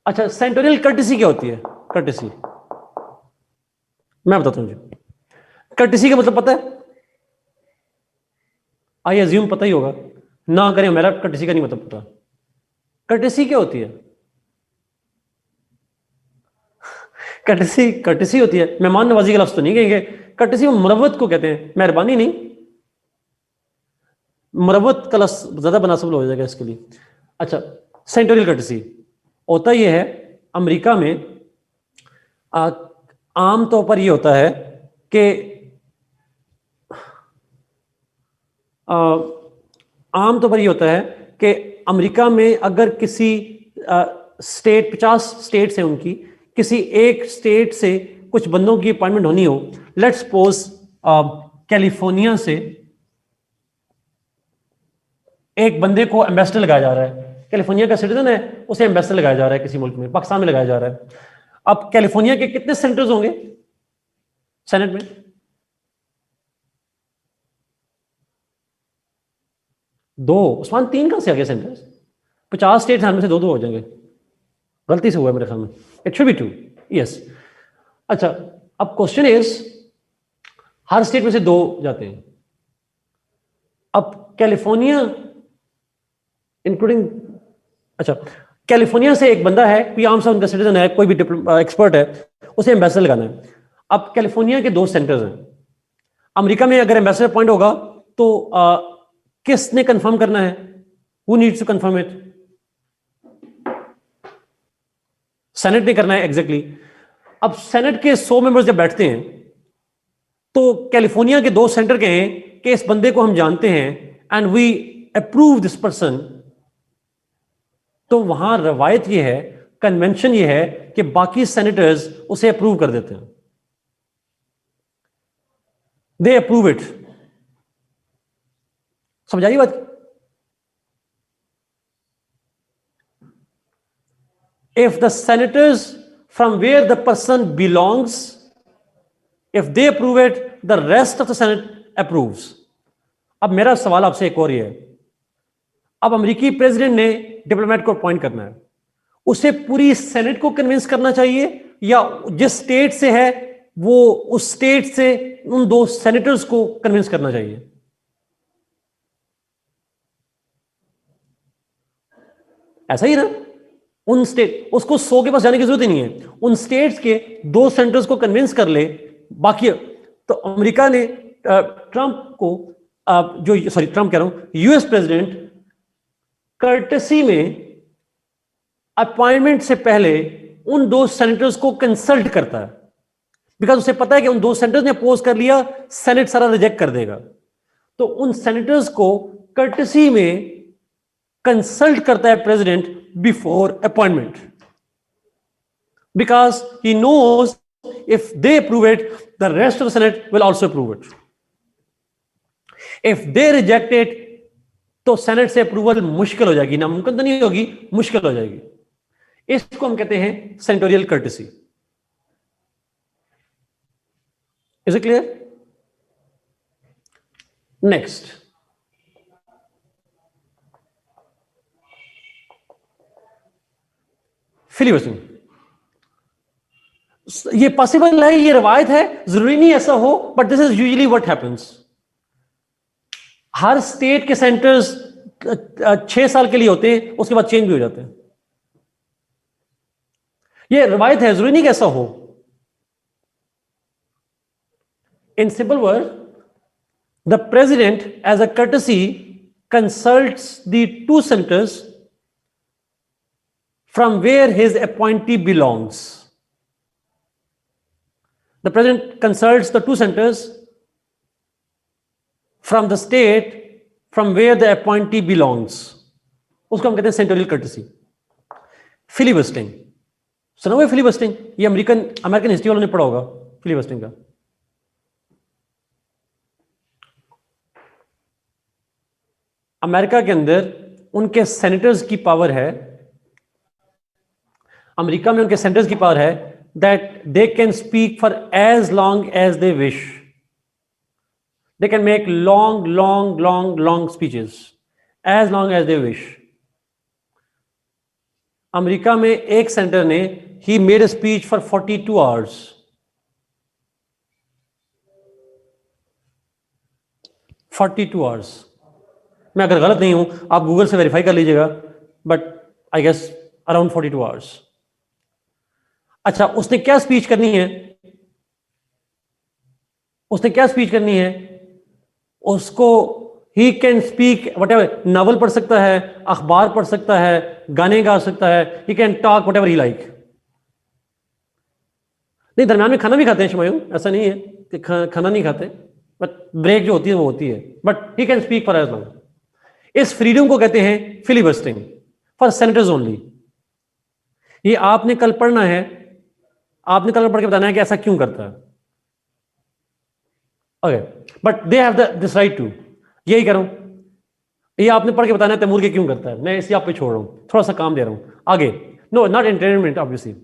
अच्छा सेंटोरियल कर्टेसी क्या होती है? कर्टेसी मैं बताता हूं जी। कर्टेसी का मतलब पता है? आई अज्यूम पता ही होगा, ना करें मेरा कर्टेसी का नहीं मतलब पता। कर्टेसी क्या होती है? कर्टेसी कर्टेसी होती है, मेहमान नवाजी का लफ्ज तो नहीं कहेंगे। कर्टेसी मुरव्वत को कहते हैं, मेहरबानी नहीं, मुरव्वत का लफ्ज ज्यादा मुनासिब हो जाएगा इसके लिए। अच्छा सेंटोरियल कर्टेसी होता यह है अमेरिका में, आम तौर पर यह होता है कि आम तौर पर यह होता है कि अमेरिका में अगर किसी स्टेट, 50 स्टेट्स हैं उनकी, किसी एक स्टेट से कुछ बंदों की अपॉइंटमेंट होनी हो, लेट्स सपोज कैलिफोर्निया से एक बंदे को एम्बेसडर लगाया जा रहा है, कैलिफोर्निया का सिटीजन है, उसे एम्बेसडर लगाया जा रहा है किसी मुल्क में, पाकिस्तान में लगाया जा रहा है। अब कैलिफोर्निया के कितने सेनेटर्स होंगे सेनेट में? 2। उस्मान 3 कहां से आ गए सेनेटर्स? 50 स्टेट में से 2-2 हो जाएंगे। गलती से हुआ है मेरे ख्याल में, इट शुड बी 2, यस। अच्छा, अब क्वेश्चन इज, हर स्टेट में से 2 जाते हैं। अब कैलिफोर्निया इंक्लूडिंग, अच्छा, कैलिफोर्निया से एक बंदा है, कोई आम सा उनका सिटीजन है, कोई भी एक्सपर्ट है, उसे एम्बेसडर लगाना है। अब कैलिफोर्निया के 2 सेंटर्स हैं। अमेरिका में अगर एम्बेसडर अपॉइंट होगा तो किसने कंफर्म करना है? Who needs to confirm it? Senate ने करना है, एग्जैक्टली। अब सेनेट के 100 मेंबर्स जब बैठते हैं तो कैलिफोर्निया के 2 सेंटर कहें कि इस बंदे को हम जानते हैं and we approve this person, तो वहां रवायत यह है, कन्वेंशन यह है कि बाकी सेनेटर्स उसे अप्रूव कर देते हैं, दे अप्रूव इट। समझ आई बात? If the senators from where the person belongs, if they approve it, the rest of the Senate approves. अब मेरा सवाल आपसे एक और ही है, अब अमेरिकी प्रेसिडेंट ने डिप्लोमेट को अपॉइंट करना है, उसे पूरी सेनेट को कन्विंस करना चाहिए या जिस स्टेट से है वो उस स्टेट से उन 2 सेनेटर्स को कन्विंस करना चाहिए? ऐसा ही ना, उन स्टेट, उसको 100 के पास जाने की जरूरत ही नहीं है, उन स्टेट्स के 2 सेंटर्स को कन्विंस कर ले, बाकी। तो अमेरिका ने ट्रंप को ट्रंप कह रहा हूं, यूएस प्रेसिडेंट कर्टसी में अपॉइंटमेंट से पहले उन 2 सेनेटर्स को कंसल्ट करता है, बिकॉज उसे पता है कि उन 2 सेनेटर्स ने अपोज कर लिया, सेनेट सारा रिजेक्ट कर देगा, तो उन सेनेटर्स को कर्टसी में कंसल्ट करता है president before appointment, because he knows if they approve it, the rest of the Senate will also approve it. If they reject it, तो सेनेट से अप्रूवल मुश्किल हो जाएगी, नामुमकिन तो नहीं होगी, मुश्किल हो जाएगी। इसको हम कहते हैं senatorial courtesy. Is it clear? Next, filibustering. ये पॉसिबल है, ये रवायत है, जरूरी नहीं ऐसा हो, but this is usually what happens. Her state के सेंटर्स 6 साल के लिए होते हैं, उसके बाद चेंज भी हो जाते हैं। ये रवायत है, जरूरी नहीं कि ऐसा हो। In simple word, the president as a courtesy consults the 2 centers from where his appointee belongs. The president consults the 2 centers from the state from where the appointee belongs. उसको हम कहते हैं सेंट्रल कर्टेसी। फिलिबस्टरिंग सुना हुआ? फिलिबस्टरिंग ये American history वालों ने पढ़ा होगा फिलिबस्टरिंग का। अमेरिका के अंदर उनके सेनेटर्स की पावर है, अमेरिका में उनके सेनेटर्स की पावर है that they can speak for as long as they wish. They can make long speeches as long as they wish. America में एक सेनेटर ने he made a speech for 42 hours. 42 hours. मैं अगर गलत नहीं हूं, आप गूगल से वेरीफाई कर लीजिएगा, but I guess around 42 hours. अच्छा, उसने क्या स्पीच करनी है? उसको he can speak whatever, novel पढ़ सकता है, अखबार पढ़ सकता है, गाने गा सकता है, he can talk whatever he like. नहीं, दरम्यान में खाना भी खाते हैं शमायूं, ऐसा नहीं है कि खाना नहीं खाते, बट ब्रेक जो होती है वो होती है, but he can speak for as long. इस फ्रीडम को कहते हैं फिलिबस्टरिंग फॉर सेनेटर्स ओनली। ये आपने कल पढ़ना है, आपने कल पढ़ के बताना है कि ऐसा क्यों करता है। Okay, but they have this right to. यही कह रहा हूं, ये आपने पढ़ के बताना है तैमूर के क्यों करता है। मैं इसे आप पे छोड़ रहा हूं, थोड़ा सा काम दे रहा हूं आगे। No, not entertainment obviously.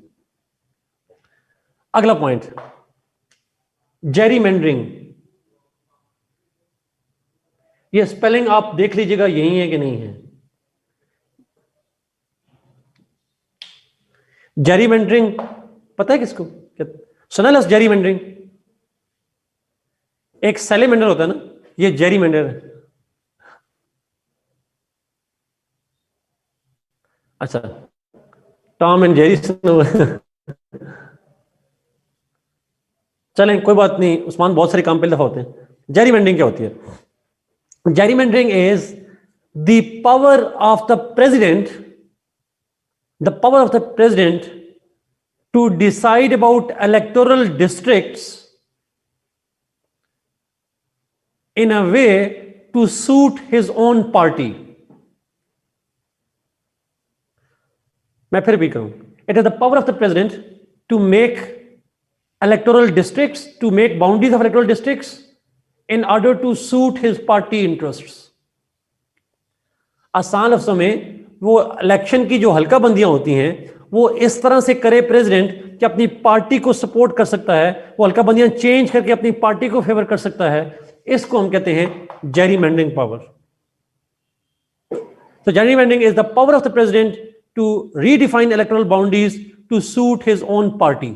अगला पॉइंट, जेरीमेंडरिंग। ये स्पेलिंग आप देख लीजिएगा, यही है कि नहीं है। जेरीमेंडरिंग पता है किसको? सुना है जेरीमेंडरिंग? एक सैलेमेंडर होता है ना, ये जेरीमेंडर है। अच्छा, टॉम एंड जेरी सुना हुआ? चलें कोई बात नहीं, उस्मान बहुत सारे काम पहले दफा होते हैं। जेरीमेंडरिंग क्या होती है? Gerrymandering is the power of the president, the power of the president to decide about electoral districts in a way to suit his own party. मैं फिर भी कहूं, it is the power of the president to make electoral districts, to make boundaries of electoral districts in order to suit his party interests. आसान लफ्जों में वो election की जो हल्का बंदियां होती हैं वो इस तरह से करे प्रेसिडेंट कि अपनी पार्टी को सपोर्ट कर सकता है, वो हल्का बंदियां चेंज करके अपनी पार्टी को फेवर कर सकता है। इसको हम कहते हैं जेरीमेंडरिंग power. So gerrymandering is the power of the president to redefine electoral boundaries to suit his own party.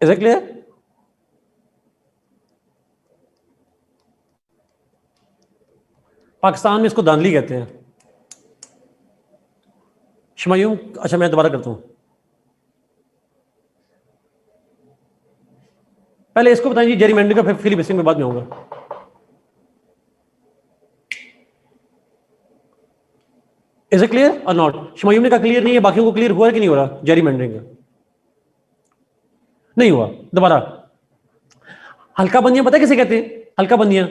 Is it clear? Pakistan में इसको धांधली कहते हैं। शमायूम, अच्छा मैं दोबारा करता हूं, पहले इसको बताइए जेरीमेंडरिंग का, फिर फिलिबस्टरिंग में बाद में होगा। इज इट क्लियर और नॉट? शमायूम ने कहा क्लियर नहीं है, बाकियों को क्लियर हुआ है कि नहीं हो रहा? जेरीमेंडरिंग का नहीं हुआ। दोबारा, हल्का बंदियां पता है किसे कहते हैं? हल्का बंदियां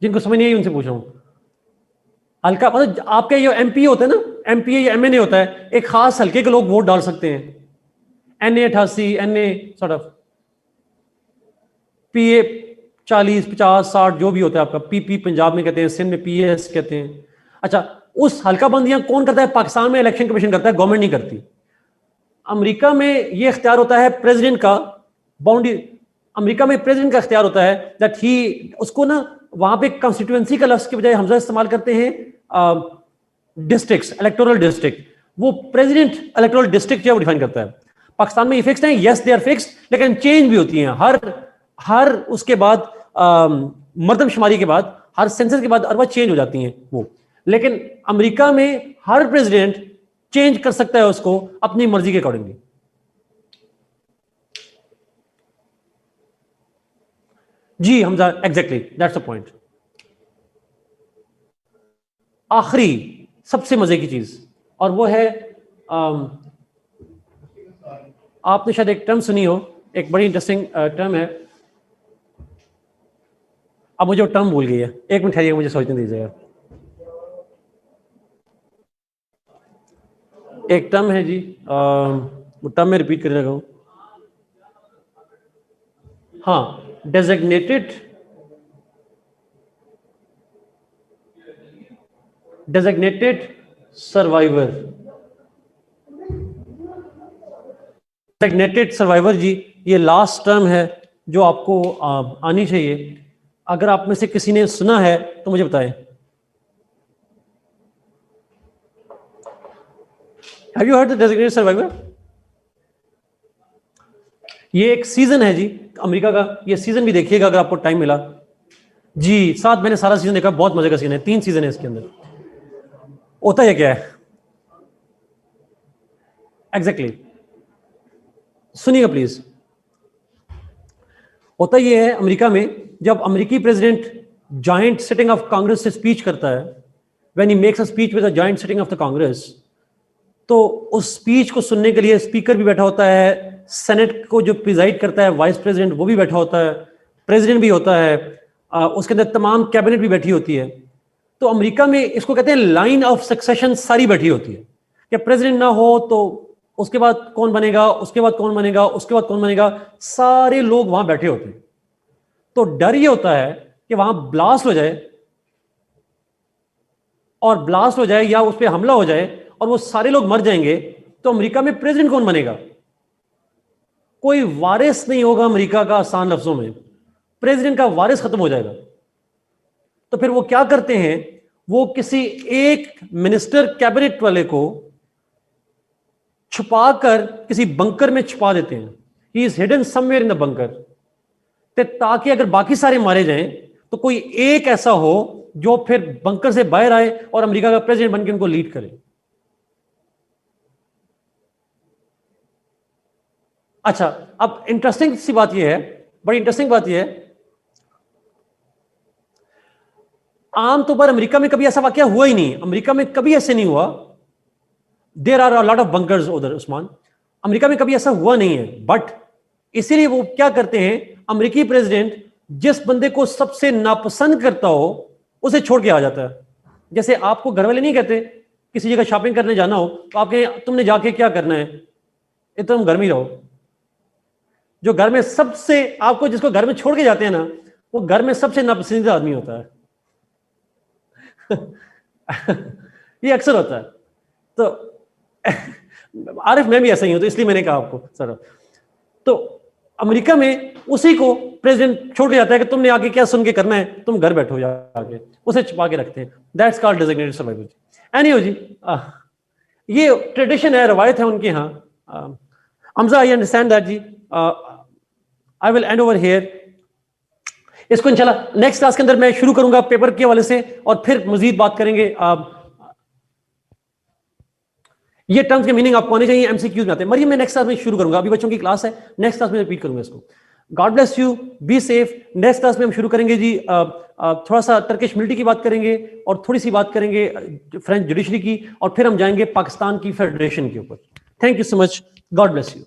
जिनको समझ नहीं आई उनसे पूछ रहा हूं। हल्का मतलब आपके ये एमपी होता है ना, एमपी या एमएनए होता है, एक खास हल्के के लोग वोट डाल सकते हैं। NA 88, NA sort of PA 40, 50, 60 जो भी होता है आपका, पीपी पंजाब में कहते हैं, सिंध में पीएस कहते हैं। अच्छा, उस हल्का बंदियां कौन करता है? पाकिस्तान में इलेक्शन कमीशन करता है, गवर्नमेंट नहीं करती। अमेरिका में यह इख्तियार होता है प्रेसिडेंट का, बाउंड्री अमेरिका में प्रेसिडेंट का इख्तियार होता है दैट ही, उसको ना वहां पे कॉन्स्टिट्यूएंसी का लफ्ज के बजाय हमजा इस्तेमाल करते हैं डिस्ट्रिक्ट्स, इलेक्टोरल डिस्ट्रिक्ट। वो प्रेसिडेंट इलेक्टोरल डिस्ट्रिक्ट जो डिफाइन करता है। पाकिस्तान में ये फिक्स्ड है, यस दे आर फिक्स्ड, लेकिन चेंज भी होती हैं हर उसके बाद मर्दमशुमारी के बाद, हर सेंसस के बाद अरबा चेंज हो जाती हैं वो। लेकिन अमेरिका में हर प्रेसिडेंट चेंज कर सकता है उसको अपनी मर्जी के अकॉर्डिंगली। जी Hamza, exactly that's the point. आखिरी सबसे मजे की चीज, और वो है आपने शायद एक टर्म सुनी हो, एक बड़ी इंटरेस्टिंग टर्म है। अब मुझे वो टर्म भूल गई है, एक मिनट ठहरिए, मुझे सोचने दीजिएगा। एक टर्म है जी, वो टर्म में रिपीट करने लगा हूं। हाँ, डेजिग्नेटेड सर्वाइवर। डेजिग्नेटेड सर्वाइवर जी, ये लास्ट टर्म है जो आपको आनी चाहिए। अगर आप में से किसी ने सुना है तो मुझे बताएं। Have you heard the designated survivor? ये एक सीजन है जी अमेरिका का, ये सीजन भी देखिएगा अगर आपको टाइम मिला। जी साथ मैंने सारा सीजन देखा, बहुत मजे का सीजन है, 3 सीजन है इसके अंदर। होता है क्या है एग्जैक्टली, सुनिएगा प्लीज। होता यह है अमेरिका में, जब अमेरिकी president joint sitting of Congress से स्पीच करता है, when he makes a speech with the joint sitting of the Congress, तो उस स्पीच को सुनने के लिए स्पीकर भी बैठा होता है, सेनेट को जो प्रिजाइड करता है वाइस प्रेसिडेंट वो भी बैठा होता है, प्रेसिडेंट भी होता है, उसके अंदर तमाम कैबिनेट भी बैठी होती है। तो अमेरिका में इसको कहते हैं लाइन ऑफ सक्सेशन सारी बैठी होती है कि प्रेसिडेंट ना हो तो उसके बाद कौन बनेगा, उसके बाद कौन बनेगा, उसके बाद कौन बनेगा, सारे लोग वहां बैठे होते हैं। तो डर ये होता है कि वहां ब्लास्ट हो जाए, और ब्लास्ट हो जाए या उस पर हमला हो जाए और वो सारे लोग मर जाएंगे, तो अमेरिका में प्रेसिडेंट कौन बनेगा? कोई वारिस नहीं होगा अमेरिका का, आसान लफ्जों में प्रेसिडेंट का वारिस खत्म हो जाएगा, तो फिर वो क्या करते हैं, वो किसी एक मिनिस्टर कैबिनेट वाले को छुपाकर किसी बंकर में छुपा देते हैं। He is hidden somewhere in the bunker, ताकि अगर बाकी सारे मारे जाएं तो कोई एक ऐसा हो जो फिर बंकर से बाहर आए और अमेरिका का प्रेसिडेंट बनकर उनको लीड करे। अच्छा, अब इंटरेस्टिंग सी बात यह है, बड़ी इंटरेस्टिंग बात यह है, आमतौर पर अमेरिका में कभी ऐसा वाकया हुआ ही नहीं। अमेरिका में कभी ऐसे नहीं हुआ। There are a lot of bunkers उधर उस्मान, अमेरिका में कभी ऐसा हुआ नहीं है। बट इसीलिए वो क्या करते हैं, अमेरिकी प्रेसिडेंट जिस बंदे को सबसे नापसंद करता हो उसे छोड़ के आ जाता है। जैसे आपको घर वाले नहीं कहते किसी जगह शॉपिंग करने जाना हो तो आपके तुमने जाके क्या करना है, ये तुम घर में ही रहो। जो घर में सबसे आपको जिसको घर में छोड़ के जाते हैं ना, वो घर में सबसे नापसंदीदा आदमी होता है। ये अक्सर होता है। तो आरिफ मैं भी ऐसा ही हूं, तो इसलिए मैंने कहा आपको सर। तो अमेरिका में उसी को प्रेसिडेंट छोड़ के जाता है कि तुमने आगे क्या सुन के करना है, तुम घर बैठो जाके, उसे छुपा के रखते हैं। That's called designated survival. Anyway जी, ये ट्रेडिशन है, रवायत है उनके यहाँ। हमजा आई अंडरस्टैंड दैट जी। I will end over here. इसको इंशाल्लाह नेक्स्ट क्लास के अंदर मैं शुरू करूंगा पेपर के हवाले से, और फिर मजीद बात करेंगे। ये टर्म्स के मीनिंग आपको आने चाहिए, एमसीक्यूज में आते हैं। मरियम मैं नेक्स्ट क्लास में शुरू करूंगा, अभी बच्चों की क्लास है, नेक्स्ट क्लास में रिपीट करूंगा इसको। God bless you, be safe. Next class में हम शुरू करेंगे जी, थोड़ा सा टर्किश मिलिट्री की बात करेंगे और थोड़ी सी बात करेंगे फ्रेंच जुडिशरी की, और फिर हम जाएंगे पाकिस्तान की फेडरेशन के ऊपर। Thank you so much, God bless you.